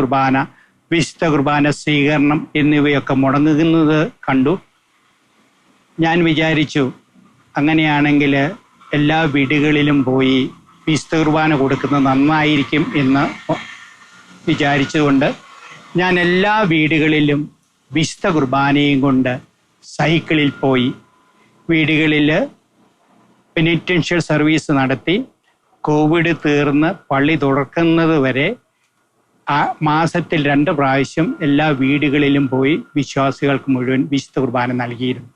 കുർബാന സ്വീകരണം എന്നിവയൊക്കെ മുടങ്ങുന്നത് കണ്ടു. ഞാൻ വിചാരിച്ചു അങ്ങനെയാണെങ്കിൽ എല്ലാ വീടുകളിലും പോയി വിശുദ്ധ കുർബാന കൊടുക്കുന്നത് നന്നായിരിക്കും എന്ന് വിചാരിച്ചുകൊണ്ട് ഞാൻ എല്ലാ വീടുകളിലും വിശുദ്ധ കുർബാനയും കൊണ്ട് സൈക്കിളിൽ പോയി വീടുകളിൽ പെനിറ്റൻഷ്യൽ സർവീസ് നടത്തി കോവിഡ് തീർന്ന് പള്ളി തുറക്കുന്നത് വരെ മാസത്തിൽ 2 പ്രാവശ്യം എല്ലാ വീടുകളിലും പോയി വിശ്വാസികൾക്ക് മുഴുവൻ വിശുദ്ധ കുർബാന നൽകിയിരുന്നു.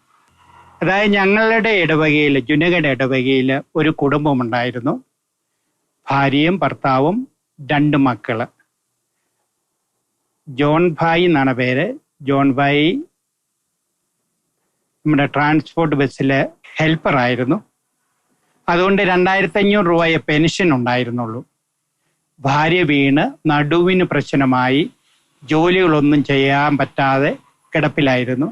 അതായത് ഞങ്ങളുടെ ഇടവകയിൽ, ജുനഗഡ് ഇടവകയിൽ ഒരു കുടുംബമുണ്ടായിരുന്നു. ഭാര്യയും ഭർത്താവും 2 മക്കള്. ജോൺ ഭായി എന്നാണ് പേര്. ജോൺ ഭായി നമ്മുടെ ട്രാൻസ്പോർട്ട് ബസ്സിലെ ഹെൽപ്പറായിരുന്നു. അതുകൊണ്ട് 2500 രൂപയെ പെൻഷൻ ഉണ്ടായിരുന്നുള്ളൂ. ഭാര്യ വീണ് നടുവിന് പ്രശ്നമായി ജോലികളൊന്നും ചെയ്യാൻ പറ്റാതെ കിടപ്പിലായിരുന്നു.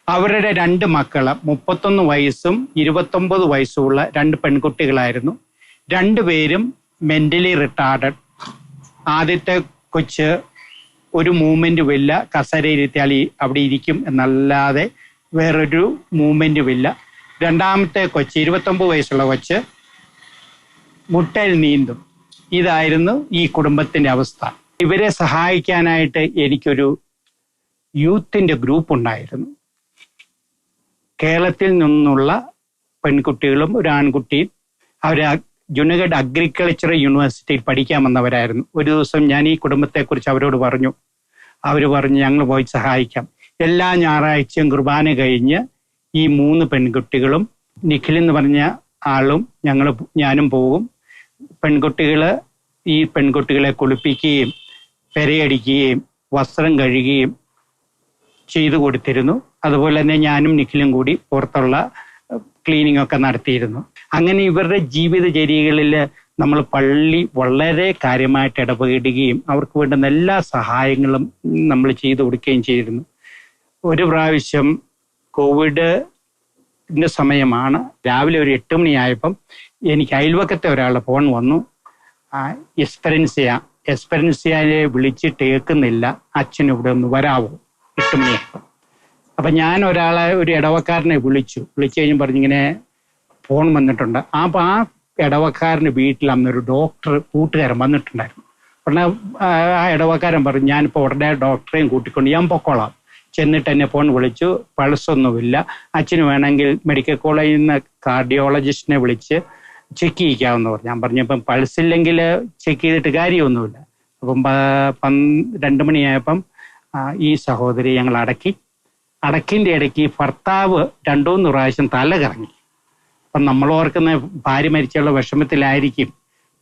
അവരുടെ 2 മക്കള് 31 വയസ്സും 29 വയസ്സുമുള്ള 2 പെൺകുട്ടികളായിരുന്നു. 2 പേരും മെന്റലി റിട്ടാർഡഡ്. ആദ്യത്തെ കൊച്ച് ഒരു മൂവ്മെന്റും ഇല്ല, കസേരയിരുത്തിയാൽ അവിടെ ഇരിക്കും എന്നല്ലാതെ വേറൊരു മൂവ്മെന്റും ഇല്ല. 2ാമത്തെ കൊച്ച് 29 വയസ്സുള്ള കൊച്ച് മുട്ടയിൽ നീന്തും. ഇതായിരുന്നു ഈ കുടുംബത്തിന്റെ അവസ്ഥ. ഇവരെ സഹായിക്കാനായിട്ട് എനിക്കൊരു യൂത്തിന്റെ ഗ്രൂപ്പ് ഉണ്ടായിരുന്നു. കേരളത്തിൽ നിന്നുള്ള പെൺകുട്ടികളും ഒരു ആൺകുട്ടിയും അവർ ജുനഗഡ് അഗ്രികൾച്ചർ യൂണിവേഴ്സിറ്റിയിൽ പഠിക്കാൻ വന്നവരായിരുന്നു. ഒരു ദിവസം ഞാൻ ഈ കുടുംബത്തെക്കുറിച്ച് അവരോട് പറഞ്ഞു. അവർ പറഞ്ഞു ഞങ്ങൾ പോയി സഹായിക്കാം. എല്ലാ ഞായറാഴ്ചയും കുർബാന കഴിഞ്ഞ് ഈ 3 പെൺകുട്ടികളും നിഖിൽ എന്ന് പറഞ്ഞ ആളും ഞാനും പോകും. ഈ പെൺകുട്ടികളെ കുളിപ്പിക്കുകയും പെരയടിക്കുകയും വസ്ത്രം കഴുകുകയും ചെയ്തു കൊടുത്തിരുന്നു. അതുപോലെ തന്നെ ഞാനും നിഖിലും കൂടി പുറത്തുള്ള ക്ലീനിങ് ഒക്കെ നടത്തിയിരുന്നു. അങ്ങനെ ഇവരുടെ ജീവിതചര്യകളിൽ നമ്മൾ പള്ളി വളരെ കാര്യമായിട്ട് ഇടപെടുകയും അവർക്ക് വേണ്ടുന്ന എല്ലാ സഹായങ്ങളും നമ്മൾ ചെയ്തു കൊടുക്കുകയും ചെയ്തിരുന്നു. ഒരു പ്രാവശ്യം കോവിഡിന്റെ സമയമാണ്. രാവിലെ ഒരു 8 മണിയായപ്പം എനിക്ക് അയൽവക്കത്തെ ഒരാളുടെ ഫോൺ വന്നു. എസ്പെറൻസിയയെ വിളിച്ചിട്ട് കേൾക്കുന്നില്ല, അച്ഛൻ ഇവിടെ ഒന്ന് വരാവോ 8 മണിയായപ്പം. അപ്പം ഞാൻ ഒരു ഇടവക്കാരനെ വിളിച്ചു കഴിഞ്ഞ് പറഞ്ഞിങ്ങനെ ഫോൺ വന്നിട്ടുണ്ട്. അപ്പം ആ ഇടവക്കാരൻ്റെ വീട്ടിൽ അന്നൊരു കൂട്ടുകാരൻ വന്നിട്ടുണ്ടായിരുന്നു. ഉടനെ ആ ഇടവക്കാരൻ പറഞ്ഞു ഞാനിപ്പോൾ ഉടനെ ഡോക്ടറെയും കൂട്ടിക്കൊണ്ട് ഞാൻ പൊക്കോളാം. ചെന്നിട്ട് എന്നെ ഫോൺ വിളിച്ചു. പൾസൊന്നുമില്ല, അച്ഛന് വേണമെങ്കിൽ മെഡിക്കൽ കോളേജിൽ നിന്ന് കാർഡിയോളജിസ്റ്റിനെ വിളിച്ച് ചെക്ക് ചെയ്യിക്കാമെന്ന് പറഞ്ഞു. ഞാൻ പറഞ്ഞപ്പം പൾസില്ലെങ്കിൽ ചെക്ക് ചെയ്തിട്ട് കാര്യമൊന്നുമില്ല. അപ്പം 2 മണിയായപ്പം ഈ സഹോദരി ഞങ്ങൾ അടക്കിൻ്റെ ഇടയ്ക്ക് ഭർത്താവ് 2-3 പ്രാവശ്യം തല കറങ്ങി. അപ്പം നമ്മൾ ഓർക്കുന്ന ഭാര്യ മരിച്ചുള്ള വിഷമത്തിലായിരിക്കും.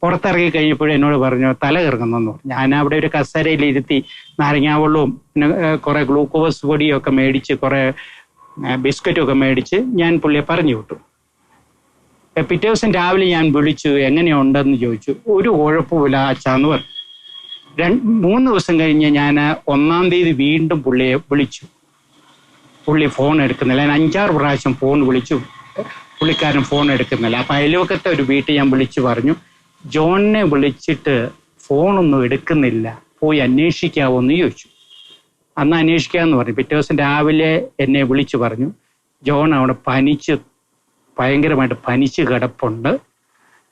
പുറത്തിറങ്ങി കഴിഞ്ഞപ്പോഴും എന്നോട് പറഞ്ഞു തല കറങ്ങുന്നെന്ന് പറഞ്ഞു. ഞാൻ അവിടെ ഒരു കസേരയിലിരുത്തി നാരങ്ങാവെള്ളവും പിന്നെ കുറേ ഗ്ലൂക്കോസ് പൊടിയൊക്കെ മേടിച്ച് കുറേ ബിസ്ക്കറ്റും ഒക്കെ മേടിച്ച് ഞാൻ പുള്ളിയെ പറഞ്ഞു വിട്ടു. പിറ്റേ ദിവസം രാവിലെ ഞാൻ വിളിച്ചു, എങ്ങനെയുണ്ടെന്ന് ചോദിച്ചു. ഒരു കുഴപ്പമില്ല അച്ഛാന്ന് പറഞ്ഞു. 3 ദിവസം കഴിഞ്ഞ് ഞാൻ 1-ാം തീയതി വീണ്ടും പുള്ളിയെ വിളിച്ചു. പുള്ളി ഫോൺ എടുക്കുന്നില്ല. ഞാൻ 5-6 പ്രാവശ്യം ഫോൺ വിളിച്ചു, പുള്ളിക്കാരൻ ഫോൺ എടുക്കുന്നില്ല. അപ്പം അയൽവക്കത്തെ ഒരു വീട്ടിൽ ഞാൻ വിളിച്ചു പറഞ്ഞു, ജോണിനെ വിളിച്ചിട്ട് ഫോണൊന്നും എടുക്കുന്നില്ല, പോയി അന്വേഷിക്കാവോ എന്ന് ചോദിച്ചു. അന്ന് അന്വേഷിക്കാമെന്ന് പറഞ്ഞു. പിറ്റേ ദിവസം രാവിലെ എന്നെ വിളിച്ചു പറഞ്ഞു ജോൺ അവിടെ ഭയങ്കരമായിട്ട് പനിച്ച് കിടപ്പുണ്ട്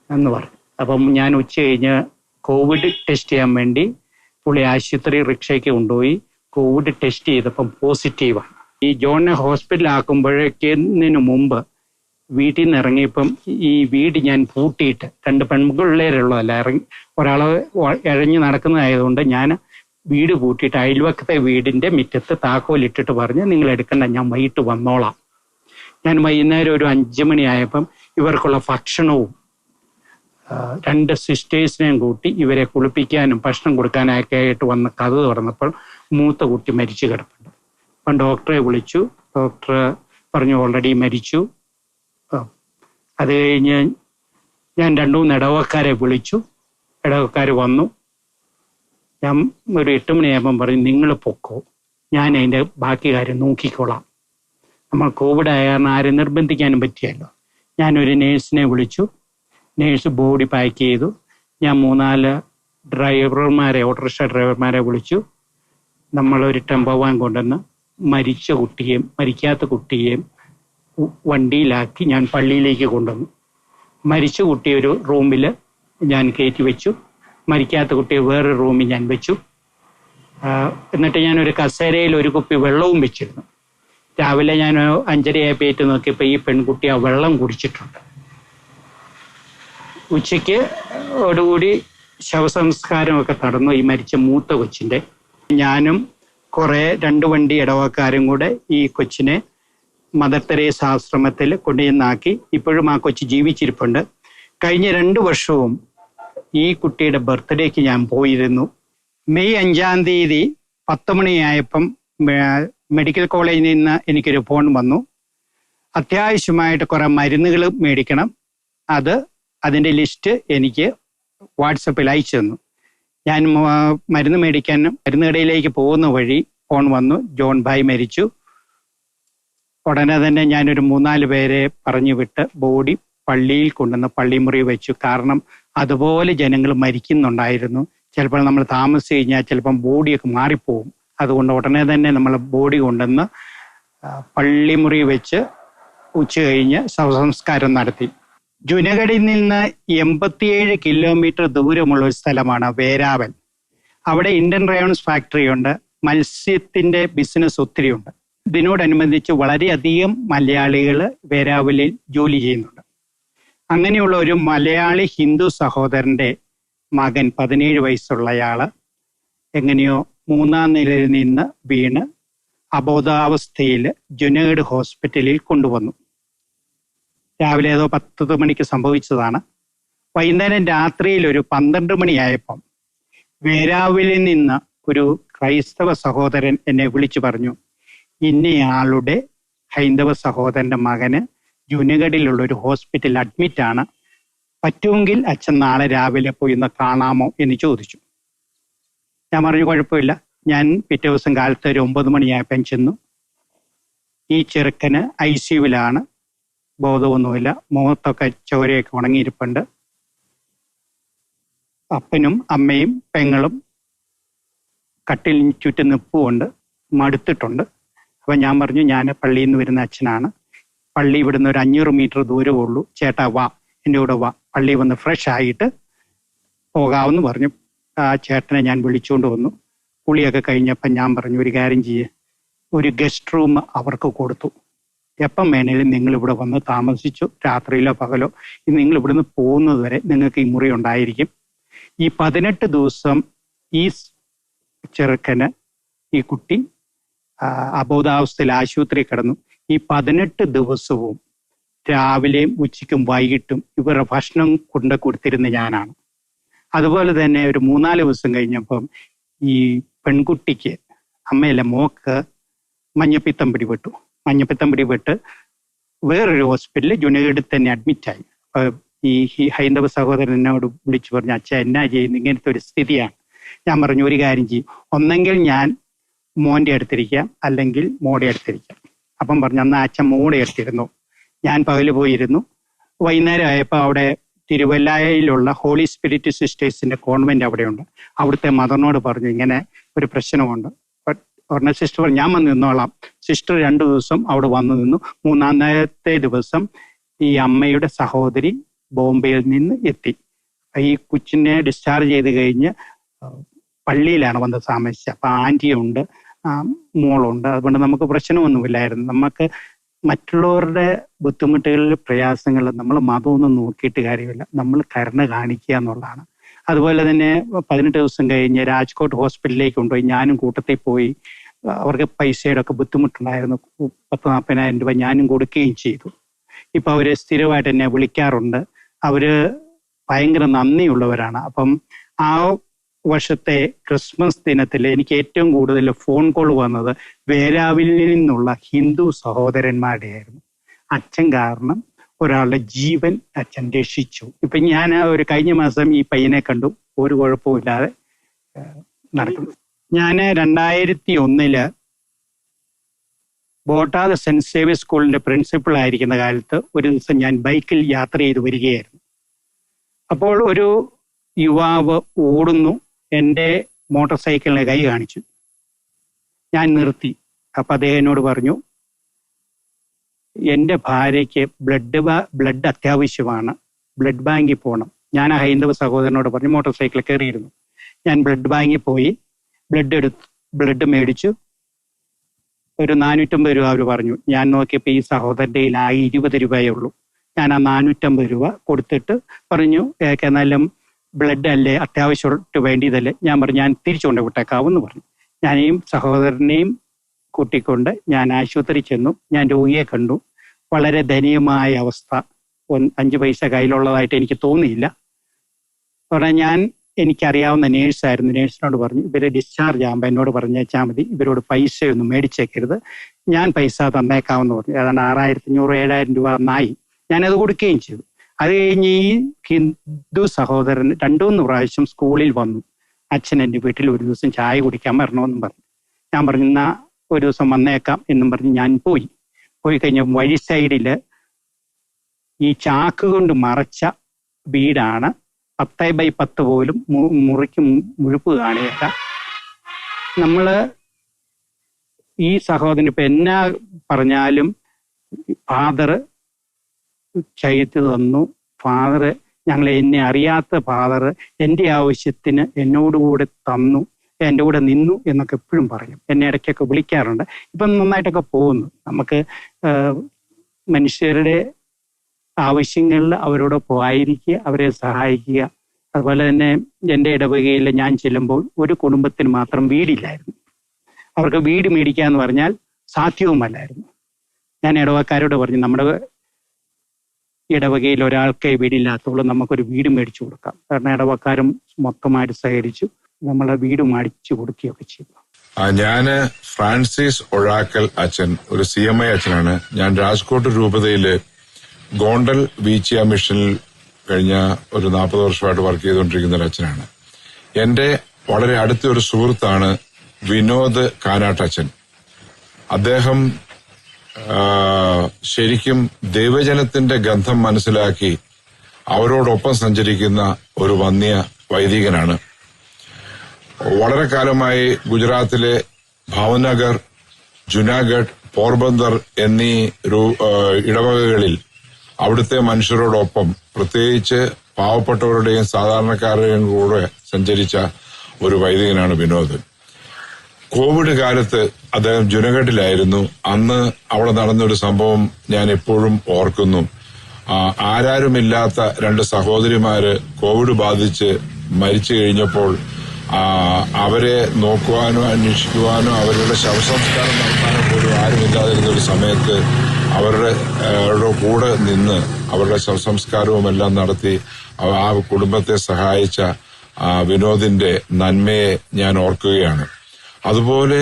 എന്ന് പറഞ്ഞു. അപ്പം ഞാൻ ഉച്ച കഴിഞ്ഞ് കോവിഡ് ടെസ്റ്റ് ചെയ്യാൻ വേണ്ടി പുള്ളി ആശുപത്രി റിക്ഷയ്ക്ക് കൊണ്ടുപോയി. കോവിഡ് ടെസ്റ്റ് ചെയ്തപ്പം പോസിറ്റീവാണ്. ഈ ജോണിനെ ഹോസ്പിറ്റലാക്കുമ്പോഴേക്കുന്നതിന് മുമ്പ് വീട്ടിൽ നിന്ന് ഇറങ്ങിയപ്പം ഈ വീട് ഞാൻ പൂട്ടിയിട്ട് 2 പെൺപിള്ളേരുള്ളതല്ല, ഒരാൾ ഇഴഞ്ഞ് നടക്കുന്നതായതുകൊണ്ട് ഞാൻ വീട് പൂട്ടിയിട്ട് അയൽവക്കത്തെ വീടിൻ്റെ മുറ്റത്ത് താക്കോലിട്ടിട്ട് പറഞ്ഞ് നിങ്ങൾ എടുക്കണ്ട, ഞാൻ വൈകിട്ട് വന്നോളാം. ഞാൻ വൈകുന്നേരം ഒരു 5 മണിയായപ്പം ഇവർക്കുള്ള ഭക്ഷണവും 2 സിസ്റ്റേഴ്സിനെയും കൂട്ടി ഇവരെ കുളിപ്പിക്കാനും ഭക്ഷണം കൊടുക്കാനൊക്കെ ആയിട്ട് വന്ന് കഥ തുറന്നപ്പോൾ മൂത്ത കുട്ടി മരിച്ചു കിടപ്പുണ്ട്. അപ്പം ഡോക്ടറെ വിളിച്ചു. ഡോക്ടർ പറഞ്ഞു ഓൾറെഡി മരിച്ചു. അത് കഴിഞ്ഞ് ഞാൻ 2-3 ഇടവക്കാരെ വിളിച്ചു. ഇടവക്കാർ വന്നു. ഞാൻ ഒരു 8 മണിയാകുമ്പം പറഞ്ഞു നിങ്ങൾ പൊക്കോ, ഞാൻ അതിൻ്റെ ബാക്കി കാര്യം നോക്കിക്കോളാം. നമ്മൾ കോവിഡ് ആയ കാരണം ആരും നിർബന്ധിക്കാനും പറ്റിയല്ലോ. ഞാനൊരു നേഴ്സിനെ വിളിച്ചു. നേഴ്സ് ബോഡി പാക്ക് ചെയ്തു. ഞാൻ 3-4 ഡ്രൈവർമാരെ, ഓട്ടോറിക്ഷ ഡ്രൈവർമാരെ വിളിച്ചു. നമ്മളൊരു ടെമ്പോ വാൻ കൊണ്ടുവന്ന് മരിച്ച കുട്ടിയെയും മരിക്കാത്ത കുട്ടിയെയും വണ്ടിയിലാക്കി ഞാൻ പള്ളിയിലേക്ക് കൊണ്ടുവന്നു. മരിച്ച കുട്ടിയെ ഒരു റൂമിൽ ഞാൻ കയറ്റി വെച്ചു, മരിക്കാത്ത കുട്ടിയെ വേറൊരു റൂമിൽ ഞാൻ വെച്ചു. എന്നിട്ട് ഞാനൊരു കസേരയിൽ ഒരു കുപ്പി വെള്ളവും വെച്ചിരുന്നു. രാവിലെ ഞാൻ 5:30 നോക്കിയപ്പോൾ ഈ പെൺകുട്ടി ആ വെള്ളം കുടിച്ചിട്ടുണ്ട്. ഉച്ചയ്ക്ക് ഓടുകൂടി ശവസംസ്കാരമൊക്കെ നടന്നു ഈ മരിച്ച മൂത്ത കൊച്ചിൻ്റെ. ഞാനും കുറേ 2 വണ്ടി ഇടവക്കാരും കൂടെ ഈ കൊച്ചിനെ മദർ തെരേസ ആശ്രമത്തിൽ കൊണ്ടുചെന്നാക്കി. ഇപ്പോഴും ആ കൊച്ച് ജീവിച്ചിരിപ്പുണ്ട്. കഴിഞ്ഞ 2 വർഷവും ഈ കുട്ടിയുടെ ബർത്ത്ഡേക്ക് ഞാൻ പോയിരുന്നു. മെയ് 5-ാം തീയതി 10 മണിയായപ്പം മെഡിക്കൽ കോളേജിൽ നിന്ന് എനിക്കൊരു ഫോൺ വന്നു. അത്യാവശ്യമായിട്ട് കുറേ മരുന്നുകൾ മേടിക്കണം, അതിൻ്റെ ലിസ്റ്റ് എനിക്ക് വാട്സപ്പിൽ അയച്ചു തന്നു. ഞാൻ മരുന്ന് മേടിക്കാനും മരുന്ന് കടയിലേക്ക് പോകുന്ന വഴി ഫോൺ വന്നു, ജോൺ ഭായ് മരിച്ചു. ഉടനെ തന്നെ ഞാനൊരു 3-4 പേരെ പറഞ്ഞു വിട്ട് ബോഡി പള്ളിയിൽ കൊണ്ടുവന്ന് പള്ളിമുറി വെച്ചു. കാരണം അതുപോലെ ജനങ്ങൾ മരിക്കുന്നുണ്ടായിരുന്നു. ചിലപ്പോൾ നമ്മൾ താമസിച്ച് കഴിഞ്ഞാൽ ചിലപ്പം ബോഡിയൊക്കെ മാറിപ്പോവും. അതുകൊണ്ട് ഉടനെ തന്നെ നമ്മൾ ബോഡി കൊണ്ടുവന്ന് പള്ളിമുറി വെച്ച് ഉച്ച കഴിഞ്ഞ് ശവസംസ്കാരം നടത്തി. ജുനഗഡിൽ നിന്ന് 87 കിലോമീറ്റർ ദൂരമുള്ള ഒരു സ്ഥലമാണ് വേരാവൽ. അവിടെ ഇന്ത്യൻ റയോൺസ് ഫാക്ടറി ഉണ്ട്, മത്സ്യത്തിന്റെ ബിസിനസ് ഒത്തിരിയുണ്ട്. ഇതിനോടനുബന്ധിച്ച് വളരെയധികം മലയാളികൾ വേരാവലിൽ ജോലി ചെയ്യുന്നുണ്ട്. അങ്ങനെയുള്ള ഒരു മലയാളി ഹിന്ദു സഹോദരന്റെ മകൻ 17 വയസ്സുള്ളയാള് എങ്ങനെയോ 3-ാം നിലയിൽ നിന്ന് വീണ് അബോധാവസ്ഥയിൽ ജുനഗഡ് ഹോസ്പിറ്റലിൽ കൊണ്ടുവന്നു. രാവിലെ ഏതോ 10 മണിക്ക് സംഭവിച്ചതാണ്. വൈകുന്നേരം രാത്രിയിൽ ഒരു 12 മണിയായപ്പം വേരാവലിൽ നിന്ന് ഒരു ക്രൈസ്തവ സഹോദരൻ എന്നെ വിളിച്ചു പറഞ്ഞു, ഇന്നയാളുടെ ഹൈന്ദവ സഹോദരന്റെ മകന് ജുനഗഡിലുള്ള ഒരു ഹോസ്പിറ്റലിൽ അഡ്മിറ്റാണ്, പറ്റുമെങ്കിൽ അച്ഛൻ നാളെ രാവിലെ പോയി ഒന്ന് കാണാമോ എന്ന് ചോദിച്ചു. ഞാൻ പറഞ്ഞു കുഴപ്പമില്ല. ഞാൻ പിറ്റേ ദിവസം കാലത്ത് ഒരു 9 മണിയായപ്പം ചെന്നു. ഈ ചെറുക്കന് ICUവിലാണ്, ബോധമൊന്നുമില്ല, മുഖത്തൊക്കെ ചോരയൊക്കെ ഉണങ്ങിയിരിപ്പുണ്ട്. അപ്പനും അമ്മയും പെങ്ങളും കട്ടിലിന് ചുറ്റും നിൽപ്പുമുണ്ട്, മടുത്തിട്ടുണ്ട്. അപ്പം ഞാൻ പറഞ്ഞു, ഞാൻ പള്ളിയിൽ നിന്ന് വരുന്ന അച്ഛനാണ്, പള്ളി ഇവിടുന്ന് ഒരു 500 മീറ്റർ ദൂരമേ ഉള്ളൂ, ചേട്ടാ വാ, എൻ്റെ കൂടെ വാ, പള്ളി വന്ന് ഫ്രഷ് ആയിട്ട് പോകാമെന്ന് പറഞ്ഞു. ആ ചേട്ടനെ ഞാൻ വിളിച്ചുകൊണ്ട് വന്നു. കുളിയൊക്കെ കഴിഞ്ഞപ്പം ഞാൻ പറഞ്ഞു, ഒരു കാര്യം ചെയ്യേ, ഒരു ഗസ്റ്റ് റൂം അവർക്ക് കൊടുത്തു. എപ്പം വേണേലും നിങ്ങൾ ഇവിടെ വന്ന് താമസിച്ചു, രാത്രിയിലോ പകലോ, നിങ്ങൾ ഇവിടുന്ന് പോകുന്നത് വരെ നിങ്ങൾക്ക് ഈ മുറി ഉണ്ടായിരിക്കും. ഈ 18 ദിവസം ഈ ചെറുക്കന്, ഈ കുട്ടി അബോധാവസ്ഥയിൽ ആശുപത്രി കിടന്നു. ഈ 18 ദിവസവും രാവിലെയും ഉച്ചയ്ക്കും വൈകിട്ടും ഇവരുടെ ഭക്ഷണം കൊണ്ട് കൊടുത്തിരുന്ന ഞാനാണ്. അതുപോലെ തന്നെ ഒരു 3-4 ദിവസം കഴിഞ്ഞപ്പം ഈ പെൺകുട്ടിക്ക്, അമ്മയല്ല മോക്ക്, മഞ്ഞപ്പിത്തം പിടിപെട്ട് വേറൊരു ഹോസ്പിറ്റലിൽ ജുനഗഡിൽ തന്നെ അഡ്മിറ്റായി. ഈ ഹൈന്ദവ സഹോദരൻ എന്നോട് വിളിച്ചു പറഞ്ഞു, അച്ഛാ എന്നാ ചെയ്യുന്നു, ഇങ്ങനത്തെ ഒരു സ്ഥിതിയാണ്. ഞാൻ പറഞ്ഞു, ഒരു കാര്യം ചെയ്യും, ഒന്നെങ്കിൽ ഞാൻ മോൻ്റെ അടുത്തിരിക്കാം, അല്ലെങ്കിൽ മോടെ അടുത്തിരിക്കാം. അപ്പം പറഞ്ഞു, എന്നാൽ അച്ഛൻ മോടെ അടുത്തിരുന്നു. ഞാൻ പകല് പോയിരുന്നു. വൈകുന്നേരം ആയപ്പോൾ അവിടെ തിരുവല്ലയിലുള്ള ഹോളി സ്പിരിറ്റ് സിസ്റ്റേഴ്സിന്റെ കോൺവെന്റ് അവിടെയുണ്ട്. അവിടുത്തെ മദറിനോട് പറഞ്ഞു, ഇങ്ങനെ ഒരു പ്രശ്നമുണ്ട്. പറഞ്ഞ സിസ്റ്റർ ഞാൻ വന്ന് നിന്നോളാം. സിസ്റ്റർ 2 ദിവസം അവിടെ വന്നു നിന്നു. 3-ാമത്തെ ദിവസം ഈ അമ്മയുടെ സഹോദരി ബോംബെയിൽ നിന്ന് എത്തി. ഈ കൊച്ചിനെ ഡിസ്ചാർജ് ചെയ്ത് കഴിഞ്ഞ് പള്ളിയിലാണ് വന്ന് താമസിച്ചത്. അപ്പൊ ആന്റിയുണ്ട്, മോളുണ്ട്. അതുകൊണ്ട് നമുക്ക് പ്രശ്നമൊന്നുമില്ലായിരുന്നു. നമുക്ക് മറ്റുള്ളവരുടെ ബുദ്ധിമുട്ടുകളിൽ, പ്രയാസങ്ങളിൽ നമ്മൾ മതമൊന്നും നോക്കിയിട്ട് കാര്യമില്ല, നമ്മൾ കരുണ കാണിക്കുക എന്നുള്ളതാണ്. അതുപോലെ തന്നെ 18 ദിവസം കഴിഞ്ഞ് രാജ്കോട്ട് ഹോസ്പിറ്റലിലേക്ക് കൊണ്ടുപോയി. ഞാനും കൂട്ടത്തിൽ പോയി. അവർക്ക് പൈസയുടെ ഒക്കെ ബുദ്ധിമുട്ടുണ്ടായിരുന്നു. 40,000-40,000 രൂപ ഞാനും കൊടുക്കുകയും ചെയ്തു. ഇപ്പൊ അവര് സ്ഥിരമായിട്ട് എന്നെ വിളിക്കാറുണ്ട്. അവര് ഭയങ്കര നന്ദിയുള്ളവരാണ്. അപ്പം ആ വർഷത്തെ ക്രിസ്മസ് ദിനത്തിൽ എനിക്ക് ഏറ്റവും കൂടുതൽ ഫോൺ കോൾ വന്നത് വേരാവിലിൽ നിന്നുള്ള ഹിന്ദു സഹോദരന്മാരുടെ ആയിരുന്നു. അച്ഛൻ കാരണം ഒരാളുടെ ജീവൻ അച്ഛൻ രക്ഷിച്ചു. ഇപ്പൊ ഞാൻ ഒരു കഴിഞ്ഞ മാസം ഈ പയ്യനെ കണ്ടു, ഒരു കുഴപ്പമില്ലാതെ നടക്കുന്നു. ഞാൻ 2001 ബോട്ടാദ് സെന്റ് സേവിയർ സ്കൂളിന്റെ പ്രിൻസിപ്പൾ ആയിരിക്കുന്ന കാലത്ത് ഒരു ദിവസം ഞാൻ ബൈക്കിൽ യാത്ര ചെയ്ത് വരികയായിരുന്നു. അപ്പോൾ ഒരു യുവാവ് ഓടുന്നു. എൻ്റെ മോട്ടോർ സൈക്കിളിനെ കൈ കാണിച്ചു. ഞാൻ നിർത്തി. അപ്പൊ അദ്ദേഹം എന്നോട് പറഞ്ഞു, എൻ്റെ ഭാര്യയ്ക്ക് ബ്ലഡ് അത്യാവശ്യമാണ്, ബ്ലഡ് ബാങ്കിൽ പോകണം. ഞാൻ ആ ഹൈന്ദവ സഹോദരനോട് പറഞ്ഞു, മോട്ടോർ സൈക്കിളിൽ കയറിയിരുന്നു. ഞാൻ ബ്ലഡ് ബാങ്കിൽ പോയി ബ്ലഡ് മേടിച്ചു. ഒരു 450 രൂപ അവർ പറഞ്ഞു. ഞാൻ നോക്കിയപ്പോൾ ഈ സഹോദരൻ്റെ കയ്യിൽ 20 രൂപയേ ഉള്ളൂ. ഞാൻ ആ 450 രൂപ കൊടുത്തിട്ട് പറഞ്ഞു, എന്നാലും ബ്ലഡ് അല്ലേ, അത്യാവശ്യമായിട്ട് വേണ്ടിയതല്ലേ. ഞാൻ പറഞ്ഞു ഞാൻ തിരിച്ചുകൊണ്ട് വിട്ടേക്കാവെന്ന് പറഞ്ഞു. ഞാൻ ഈ സഹോദരനെയും കൂട്ടിക്കൊണ്ട് ഞാൻ ആശുപത്രി ചെന്നു. ഞാൻ രോഗിയെ കണ്ടു. വളരെ ദയനീയമായ അവസ്ഥ. 5 പൈസ കയ്യിലുള്ളതായിട്ട് എനിക്ക് തോന്നിയില്ല. പറഞ്ഞാൽ എനിക്കറിയാവുന്ന നേഴ്സായിരുന്നു. നേഴ്സിനോട് പറഞ്ഞു ഇവരെ ഡിസ്ചാർജ് ആകുമ്പോൾ എന്നോട് പറഞ്ഞേച്ചാൽ മതി, ഇവരോട് പൈസയൊന്നും മേടിച്ചേക്കരുത്, ഞാൻ പൈസ തന്നേക്കാമെന്ന് പറഞ്ഞു. ഏതാണ്ട് 6500-7000 രൂപ നന്നായി. ഞാനത് കൊടുക്കുകയും ചെയ്തു. അത് കഴിഞ്ഞ് ഈ ഹിന്ദു സഹോദരൻ 2-3 പ്രാവശ്യം സ്കൂളിൽ വന്നു. അച്ഛൻ എൻ്റെ വീട്ടിൽ ഒരു ദിവസം ചായ കുടിക്കാൻ വരണമെന്നും പറഞ്ഞു. ഞാൻ പറഞ്ഞു എന്നാ ഒരു ദിവസം വന്നേക്കാം എന്നും പറഞ്ഞ് ഞാൻ പോയി കഴിഞ്ഞ വഴി സൈഡിൽ ഈ ചാക്ക് കൊണ്ട് മറച്ച വീടാണ്. 10x10 പോലും മുറിക്ക് മുഴുപ്പ് കാണുകയില്ല. നമ്മള് ഈ സഹോദരൻ ഇപ്പൊ എന്നാ പറഞ്ഞാലും ഫാദർ ചെയ്തു തന്നു. ഫാദർ എന്നെ അറിയാത്ത ഫാദർ എൻ്റെ ആവശ്യത്തിന് എന്നോടുകൂടെ തന്നു, എൻ്റെ കൂടെ നിന്നു എന്നൊക്കെ എപ്പോഴും പറയും. എന്നെ ഇടയ്ക്കൊക്കെ വിളിക്കാറുണ്ട്. ഇപ്പം നന്നായിട്ടൊക്കെ പോകുന്നു. നമുക്ക് മനുഷ്യരുടെ ആവശ്യങ്ങളിൽ അവരോടൊപ്പം ആയിരിക്കുക, അവരെ സഹായിക്കുക. അതുപോലെ തന്നെ എൻ്റെ ഇടവകയിൽ ഞാൻ ചെല്ലുമ്പോൾ ഒരു കുടുംബത്തിന് മാത്രം വീടില്ലായിരുന്നു. അവർക്ക് വീട് മേടിക്കുക എന്ന് പറഞ്ഞാൽ സാധ്യവുമല്ലായിരുന്നു. ഞാൻ ഇടവക്കാരോട് പറഞ്ഞു നമ്മുടെ ഇടവകയിൽ ഒരാൾക്ക് വീടില്ലാത്തതുകൊണ്ട് നമുക്കൊരു വീട് മേടിച്ചു കൊടുക്കാം. കാരണം ഇടവക്കാരും മൊത്തമായിട്ട് സഹകരിച്ചു. നമ്മളെ വീട് മേടിച്ചു കൊടുക്കുകയൊക്കെ ചെയ്തു. ഞാന് ഫ്രാൻസിസ് ഒഴാക്കൽ അച്ഛൻ, ഒരു CMI അച്ഛനാണ്. ഞാൻ രാജ്കോട്ട് രൂപതയില് ഗോണ്ടൽ വീച്ചിയ മിഷനിൽ കഴിഞ്ഞ ഒരു 40 വർഷമായിട്ട് വർക്ക് ചെയ്തുകൊണ്ടിരിക്കുന്ന ഒരു അച്ഛനാണ്. എന്റെ വളരെ അടുത്ത ഒരു സുഹൃത്താണ് വിനോദ് കാനാട്ടച്ഛൻ. അദ്ദേഹം ശരിക്കും ദൈവജനത്തിന്റെ ഗന്ധം മനസ്സിലാക്കി അവരോടൊപ്പം സഞ്ചരിക്കുന്ന ഒരു വന്യ വൈദികനാണ്. വളരെ കാലമായി ഗുജറാത്തിലെ ഭാവനഗർ, ജുനാഗഡ്, പോർബന്ദർ എന്നീ ഇടവകകളിൽ അവിടുത്തെ മനുഷ്യരോടൊപ്പം, പ്രത്യേകിച്ച് പാവപ്പെട്ടവരുടെയും സാധാരണക്കാരുടെയും കൂടെ സഞ്ചരിച്ച ഒരു വൈദികനാണ് വിനോദ്. കോവിഡ് കാലത്ത് അദ്ദേഹം ജുനഗഡിലായിരുന്നു. അന്ന് അവിടെ നടന്നൊരു സംഭവം ഞാൻ എപ്പോഴും ഓർക്കുന്നു. ആരാരുമില്ലാത്ത 2 സഹോദരിമാര് കോവിഡ് ബാധിച്ച് മരിച്ചു കഴിഞ്ഞപ്പോൾ അവരെ നോക്കുവാനോ അന്വേഷിക്കുവാനോ അവരുടെ ശവസംസ്കാരം നടത്താനോ പോലും ആരുമില്ലാതിരുന്ന ഒരു സമയത്ത് അവരുടെ കൂടെ നിന്ന് അവരുടെ ശവസംസ്കാരവും എല്ലാം നടത്തി ആ കുടുംബത്തെ സഹായിച്ച വിനോദിന്റെ നന്മയെ ഞാൻ ഓർക്കുകയാണ്. അതുപോലെ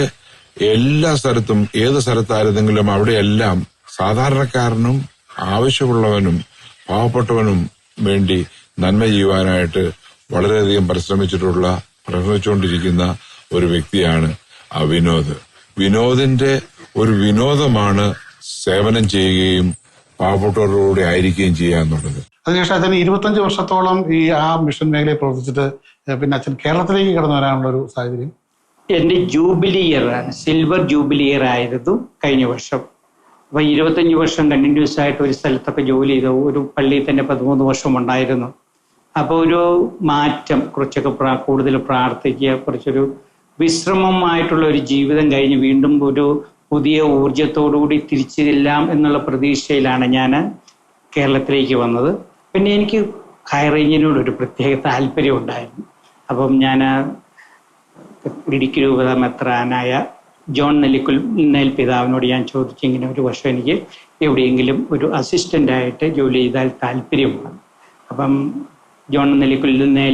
എല്ലാ സ്ഥലത്തും, ഏത് സ്ഥലത്തായിരുന്നെങ്കിലും അവിടെയെല്ലാം സാധാരണക്കാരനും ആവശ്യമുള്ളവനും പാവപ്പെട്ടവനും വേണ്ടി നന്മ ചെയ്യുവാനായിട്ട് വളരെയധികം പരിശ്രമിച്ചുകൊണ്ടിരിക്കുന്ന ഒരു വ്യക്തിയാണ് വിനോദ്. വിനോദിന്റെ ഒരു വിനോദമാണ് സേവനം ചെയ്യുകയും പാവപ്പെട്ടവരോടുകൂടി ആയിരിക്കുകയും ചെയ്യുക എന്നുള്ളത്. അതിനുശേഷം അച്ഛൻ 25 വർഷത്തോളം ആ മിഷൻ മേഖലയിൽ പ്രവർത്തിച്ചിട്ട് പിന്നെ അച്ഛൻ കേരളത്തിലേക്ക് കടന്നു വരാനുള്ള ഒരു സാഹചര്യം. എൻ്റെ ജൂബിലി ഇയറാണ്, സിൽവർ ജൂബിലി ഇയർ ആയിരുന്നു കഴിഞ്ഞ വർഷം. അപ്പം 25 വർഷം കണ്ടിന്യൂസ് ആയിട്ട് ഒരു സ്ഥലത്തൊക്കെ ജോലി ചെയ്തു. ഒരു പള്ളിയിൽ തന്നെ 13 വർഷം ഉണ്ടായിരുന്നു. അപ്പോൾ ഒരു മാറ്റം, കുറച്ചൊക്കെ കൂടുതൽ പ്രാർത്ഥിക്കുക, കുറച്ചൊരു വിശ്രമമായിട്ടുള്ള ഒരു ജീവിതം കഴിഞ്ഞ് വീണ്ടും ഒരു പുതിയ ഊർജത്തോടുകൂടി തിരിച്ചു ചെല്ലാം എന്നുള്ള പ്രതീക്ഷയിലാണ് ഞാൻ കേരളത്തിലേക്ക് വന്നത്. പിന്നെ എനിക്ക് ഹയർ റേഞ്ചിനോടൊരു പ്രത്യേക താല്പര്യം ഉണ്ടായിരുന്നു. അപ്പം ഞാൻ ഇടുക്കി രൂപത മെത്രാനായ ജോൺ നെല്ലിക്കുൽ പിതാവിനോട് ഞാൻ ചോദിച്ചു, ഇങ്ങനെ ഒരു വർഷം എനിക്ക് എവിടെയെങ്കിലും ഒരു അസിസ്റ്റൻ്റായിട്ട് ജോലി ചെയ്താൽ താല്പര്യമാണ്. അപ്പം ജോൺ നെല്ലിക്കുൽ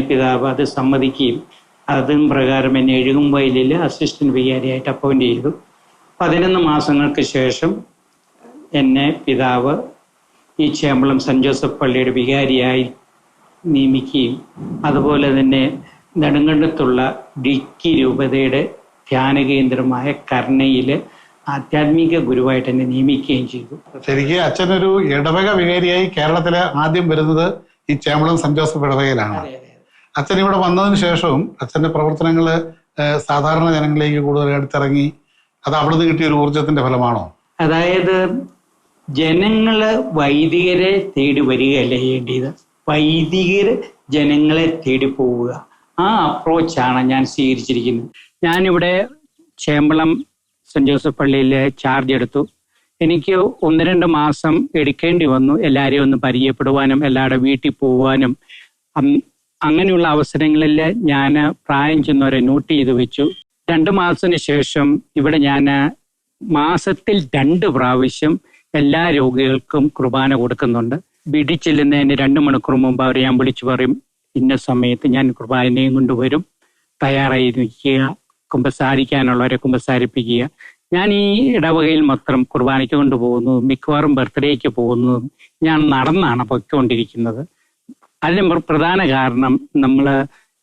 പിതാവ് അത് സമ്മതിക്കുകയും അതും പ്രകാരം എന്നെ എഴുകുംവയലിൽ അസിസ്റ്റന്റ് വികാരിയായിട്ട് അപ്പോയിന്റ് ചെയ്തു. 11 മാസങ്ങൾക്ക് ശേഷം എന്നെ പിതാവ് ഈ ചേമ്പളം സെന്റ് ജോസഫ് പള്ളിയുടെ വികാരിയായി നിയമിക്കുകയും അതുപോലെ തന്നെ നെടുങ്കണ്ടത്തുള്ള ഡിക്കി രൂപതയുടെ ധ്യാന കേന്ദ്രമായ കർണയില് ആധ്യാത്മിക ഗുരുവായിട്ട് എന്നെ നിയമിക്കുകയും ചെയ്തു. ശരിക്കും അച്ഛനൊരു ഇടവക വികാരിയായി കേരളത്തില് ആദ്യം വരുന്നത് ഈ ചേമ്പളം സെന്റ് ജോസഫ് ഇടവകയിലാണ്. അച്ഛൻ ഇവിടെ വന്നതിന് ശേഷവും അച്ഛന്റെ പ്രവർത്തനങ്ങള് സാധാരണ ജനങ്ങളിലേക്ക് കൂടുതൽ അടുത്തിറങ്ങി, അത് അവിടുന്ന് കിട്ടിയ ഒരു ഊർജത്തിന്റെ ഫലമാണോ? അതായത് ജനങ്ങള് വൈദികരെ തേടി വരികയല്ല ചെയ്യേണ്ടത്, വൈദികർ ജനങ്ങളെ തേടി പോവുക. ആ അപ്രോച്ചാണ് ഞാൻ സ്വീകരിച്ചിരിക്കുന്നത്. ഞാനിവിടെ ചേമ്പളം സെൻറ് ജോസഫ് പള്ളിയിൽ ചാർജ് എടുത്തു. എനിക്ക് 1-2 മാസം എടുക്കേണ്ടി വന്നു എല്ലാവരെയും ഒന്ന് പരിചയപ്പെടുവാനും എല്ലാവരുടെ വീട്ടിൽ പോവാനും. അങ്ങനെയുള്ള അവസരങ്ങളിൽ ഞാൻ പ്രായം ചെന്നവരെ നോട്ട് ചെയ്ത് വെച്ചു. 2 മാസത്തിന് ശേഷം ഇവിടെ ഞാൻ മാസത്തിൽ 2 പ്രാവശ്യം എല്ലാ രോഗികൾക്കും കുർബാന കൊടുക്കുന്നുണ്ട്. വീട്ടിൽ ചെല്ലുന്നതിന് 2 മണിക്കൂർ മുമ്പ് അവരെ ഞാൻ വിളിച്ചു പറയും, ഇന്ന സമയത്ത് ഞാൻ കുർബാനയും കൊണ്ടുവരും, തയ്യാറായി നിൽക്കുക, കുമ്പസാരിക്കാനുള്ളവരെ കുമ്പസാരിപ്പിക്കുക. ഞാൻ ഈ ഇടവകയിൽ മാത്രം കുർബാനയ്ക്ക് കൊണ്ടുപോകുന്നതും മിക്കവാറും ബർത്ത്ഡേക്ക് പോകുന്നതും ഞാൻ നടന്നാണ് പൊയ്ക്കൊണ്ടിരിക്കുന്നത്. അതിന് പ്രധാന കാരണം നമ്മൾ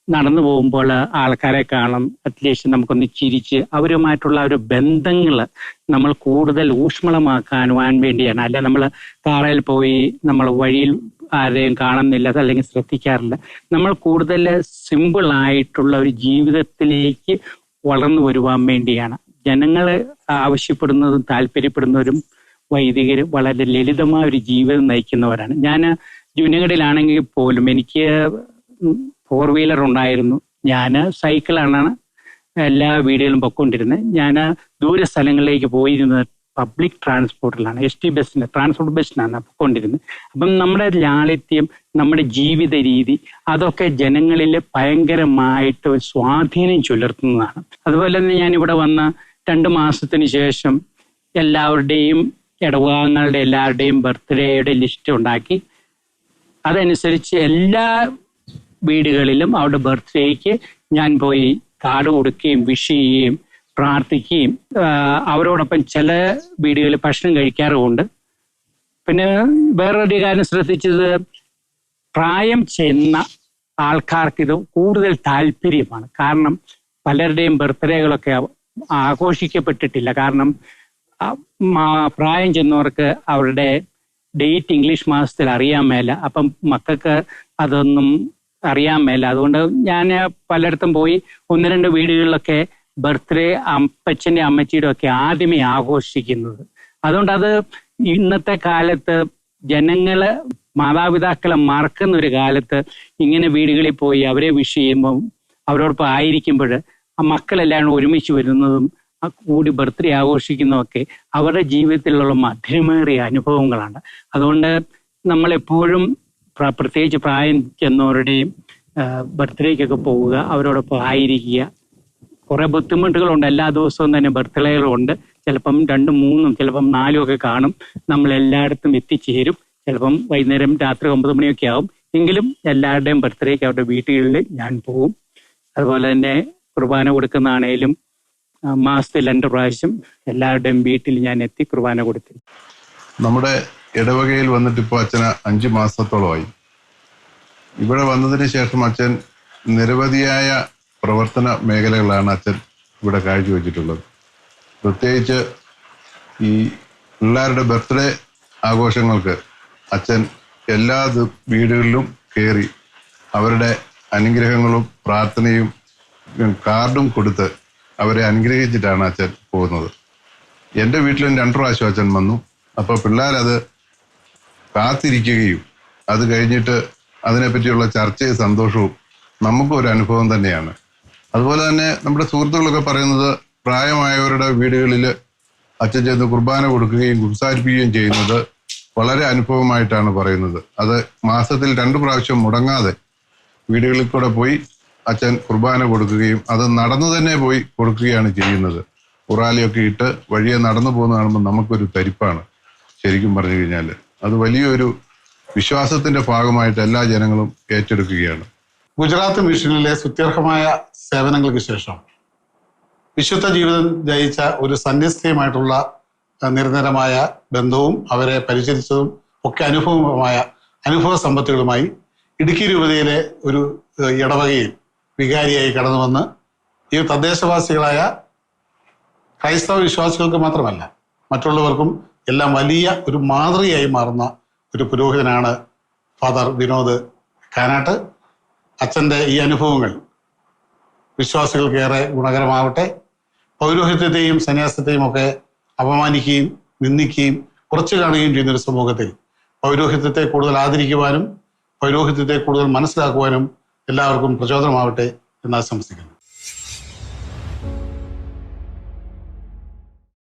നടന്നു പോകുമ്പോൾ ആൾക്കാരെ കാണും, അറ്റ്ലീസ്റ്റ് നമുക്കൊന്ന് ചിരിച്ച് അവരുമായിട്ടുള്ള ഒരു ബന്ധങ്ങൾ നമ്മൾ കൂടുതൽ ഊഷ്മളമാക്കാനുവാൻ വേണ്ടിയാണ്. അല്ല നമ്മൾ കാറയിൽ പോയി നമ്മൾ വഴിയിൽ ആരെയും കാണുന്നില്ല അല്ലെങ്കിൽ ശ്രദ്ധിക്കാറില്ല. നമ്മൾ കൂടുതൽ സിമ്പിളായിട്ടുള്ള ഒരു ജീവിതത്തിലേക്ക് വളർന്നു വരുവാൻ വേണ്ടിയാണ്. ജനങ്ങൾ ആവശ്യപ്പെടുന്നതും താല്പര്യപ്പെടുന്നവരും വൈദികർ വളരെ ലളിതമായ ഒരു ജീവിതം നയിക്കുന്നവരാണ്. ഞാൻ ജൂനിയർഡിലാണെങ്കിൽ പോലും എനിക്ക് 4 വീലർ ഉണ്ടായിരുന്നു. ഞാൻ സൈക്കിളാണ് എല്ലാ വീടുകളിലും പൊയ്ക്കൊണ്ടിരുന്നത്. ഞാൻ ദൂര സ്ഥലങ്ങളിലേക്ക് പോയിരുന്നത് പബ്ലിക് ട്രാൻസ്പോർട്ടിലാണ്, ST ബസ്സിന്, ട്രാൻസ്പോർട്ട് ബസ്സിനാണ് പൊയ്ക്കൊണ്ടിരുന്നത്. അപ്പം നമ്മുടെ ലാളിത്യം, നമ്മുടെ ജീവിത രീതി അതൊക്കെ ജനങ്ങളിൽ ഭയങ്കരമായിട്ട് സ്വാധീനം ചെലുത്തുന്നതാണ്. അതുപോലെ തന്നെ ഞാനിവിടെ വന്ന 2 മാസത്തിന് ശേഷം എല്ലാവരുടെയും ഇടവകങ്ങളുടെ എല്ലാവരുടെയും ബർത്ത്ഡേയുടെ ലിസ്റ്റ് ഉണ്ടാക്കി. അതനുസരിച്ച് എല്ലാ വീടുകളിലും അവരുടെ ബർത്ത്ഡേക്ക് ഞാൻ പോയി കാർഡ് കൊടുക്കുകയും വിഷ് ചെയ്യുകയും പ്രാർത്ഥിക്കുകയും അവരോടൊപ്പം ചില വീടുകളിൽ ഭക്ഷണം കഴിക്കാറുമുണ്ട്. പിന്നെ വേറൊരു കാര്യം ശ്രദ്ധിച്ചത്, പ്രായം ചെന്ന ആൾക്കാർക്ക് ഇത് കൂടുതൽ താല്പര്യമാണ്. കാരണം പലരുടെയും ബർത്ത്ഡേകളൊക്കെ ആഘോഷിക്കപ്പെട്ടിട്ടില്ല. കാരണം പ്രായം ചെന്നവർക്ക് അവരുടെ ഡേറ്റ് ഇംഗ്ലീഷ് മാസത്തിൽ അറിയാൻ മേല, അപ്പം മക്കൾക്ക് അതൊന്നും അറിയാൻ മേല. അതുകൊണ്ട് ഞാൻ പലയിടത്തും പോയി 1-2 വീടുകളിലൊക്കെ ബർത്ത്ഡേ അപ്പച്ചൻ്റെ അമ്മച്ചിയുടെ ഒക്കെ ആദ്യമേ ആഘോഷിക്കുന്നത്. അതുകൊണ്ട് അത് ഇന്നത്തെ കാലത്ത് ജനങ്ങള് മാതാപിതാക്കളെ മറക്കുന്ന ഒരു കാലത്ത് ഇങ്ങനെ വീടുകളിൽ പോയി അവരെ വിഷ് ചെയ്യുമ്പം അവരോടൊപ്പം ആയിരിക്കുമ്പോൾ ആ മക്കളെല്ലാം ഒരുമിച്ച് വരുന്നതും കൂടി ബർത്ത്ഡേ ആഘോഷിക്കുന്നതൊക്കെ അവരുടെ ജീവിതത്തിലുള്ള മധുരമേറിയ അനുഭവങ്ങളാണ്. അതുകൊണ്ട് നമ്മളെപ്പോഴും പ്രത്യേകിച്ച് പ്രായം ചെന്നവരുടെയും ബർത്ത്ഡേക്കൊക്കെ പോവുക, അവരോടൊപ്പം ആയിരിക്കുക. കുറെ ബുദ്ധിമുട്ടുകളുണ്ട്. എല്ലാ ദിവസവും തന്നെ ബർത്ത്ഡേകളുണ്ട്. ചിലപ്പം 2, 3, ചിലപ്പം 4 ഒക്കെ കാണും. നമ്മൾ എല്ലായിടത്തും എത്തിച്ചേരും. ചിലപ്പം വൈകുന്നേരം രാത്രി 9 മണിയൊക്കെ ആവും. എങ്കിലും എല്ലാവരുടെയും ബർത്ത്ഡേക്ക് അവരുടെ വീട്ടുകളിൽ ഞാൻ പോകും. അതുപോലെ തന്നെ കുർബാന കൊടുക്കുന്നതാണേലും മാസത്തിൽ 2 പ്രാവശ്യം എല്ലാവരുടെയും വീട്ടിൽ ഞാൻ എത്തി കുർബാന കൊടുത്തു. നമ്മുടെ ഇടവകയിൽ വന്നിട്ട് ഇപ്പോൾ അച്ഛന് 5 മാസത്തോളമായി. ഇവിടെ വന്നതിന് ശേഷം അച്ഛൻ നിരവധിയായ പ്രവർത്തന മേഖലകളാണ് അച്ഛൻ ഇവിടെ കാഴ്ചവെച്ചിട്ടുള്ളത്. പ്രത്യേകിച്ച് ഈ പിള്ളേരുടെ ബർത്ത്ഡേ ആഘോഷങ്ങൾക്ക് അച്ഛൻ എല്ലാ വീടുകളിലും കയറി അവരുടെ അനുഗ്രഹങ്ങളും പ്രാർത്ഥനയും കാർഡും കൊടുത്ത് അവരെ അനുഗ്രഹിച്ചിട്ടാണ് അച്ഛൻ പോകുന്നത്. എൻ്റെ വീട്ടിലും 2 പ്രാവശ്യം അച്ഛൻ വന്നു. അപ്പോൾ പിള്ളേരത് കാത്തിരിക്കുകയും അത് കഴിഞ്ഞിട്ട് അതിനെപ്പറ്റിയുള്ള ചർച്ചയും സന്തോഷവും നമുക്കും ഒരു അനുഭവം തന്നെയാണ്. അതുപോലെ തന്നെ നമ്മുടെ സുഹൃത്തുക്കളൊക്കെ പറയുന്നത് പ്രായമായവരുടെ വീടുകളിൽ അച്ഛൻ ചെന്ന് കുർബാന കൊടുക്കുകയും കുമ്പസാരിപ്പിക്കുകയും ചെയ്യുന്നത് വളരെ അനുഭവമായിട്ടാണ് പറയുന്നത്. അത് മാസത്തിൽ 2 പ്രാവശ്യം മുടങ്ങാതെ വീടുകളിൽ കൂടെ പോയി അച്ഛൻ കുർബാന കൊടുക്കുകയും അത് നടന്നു തന്നെ പോയി കൊടുക്കുകയാണ് ചെയ്യുന്നത്. ഉറാലിയൊക്കെ ഇട്ട് വഴിയെ നടന്നു പോകുന്ന കാണുമ്പോൾ നമുക്കൊരു തരിപ്പാണ് ശരിക്കും പറഞ്ഞു കഴിഞ്ഞാൽ. അത് വലിയൊരു വിശ്വാസത്തിന്റെ ഭാഗമായിട്ട് എല്ലാ ജനങ്ങളും ഏറ്റെടുക്കുകയാണ്. ഗുജറാത്ത് മിഷനിലെ സ്തുത്യർഹമായ സേവനങ്ങൾക്ക് ശേഷം വിശുദ്ധ ജീവിതം ജയിച്ച ഒരു സന്യസ്തയുമായിട്ടുള്ള നിരന്തരമായ ബന്ധവും അവരെ പരിചരിച്ചതും ഒക്കെ അനുഭവ സമ്പത്തുകളുമായി ഇടുക്കി രൂപതയിലെ ഒരു ഇടവകയിൽ വികാരിയായി കടന്നു വന്ന് ഈ തദ്ദേശവാസികളായ ക്രൈസ്തവ വിശ്വാസികൾക്ക് മാത്രമല്ല മറ്റുള്ളവർക്കും എല്ലാം വലിയ ഒരു മാതൃകയായി മാറുന്ന ഒരു പുരോഹിതനാണ് ഫാദർ വിനോദ് കാനാട്ട്. അച്ഛൻ്റെ ഈ അനുഭവങ്ങൾ വിശ്വാസികൾക്കേറെ ഗുണകരമാവട്ടെ. പൗരോഹിത്യത്തെയും സന്യാസത്തെയും ഒക്കെ അപമാനിക്കുകയും നിന്ദിക്കുകയും കുറച്ചു കാണുകയും ചെയ്യുന്നൊരു സമൂഹത്തിൽ പൗരോഹിത്യത്തെ കൂടുതൽ ആദരിക്കുവാനും പൗരോഹിത്യത്തെ കൂടുതൽ മനസ്സിലാക്കുവാനും എല്ലാവർക്കും പ്രചോദനമാവട്ടെ എന്ന് ആശംസിക്കുന്നു.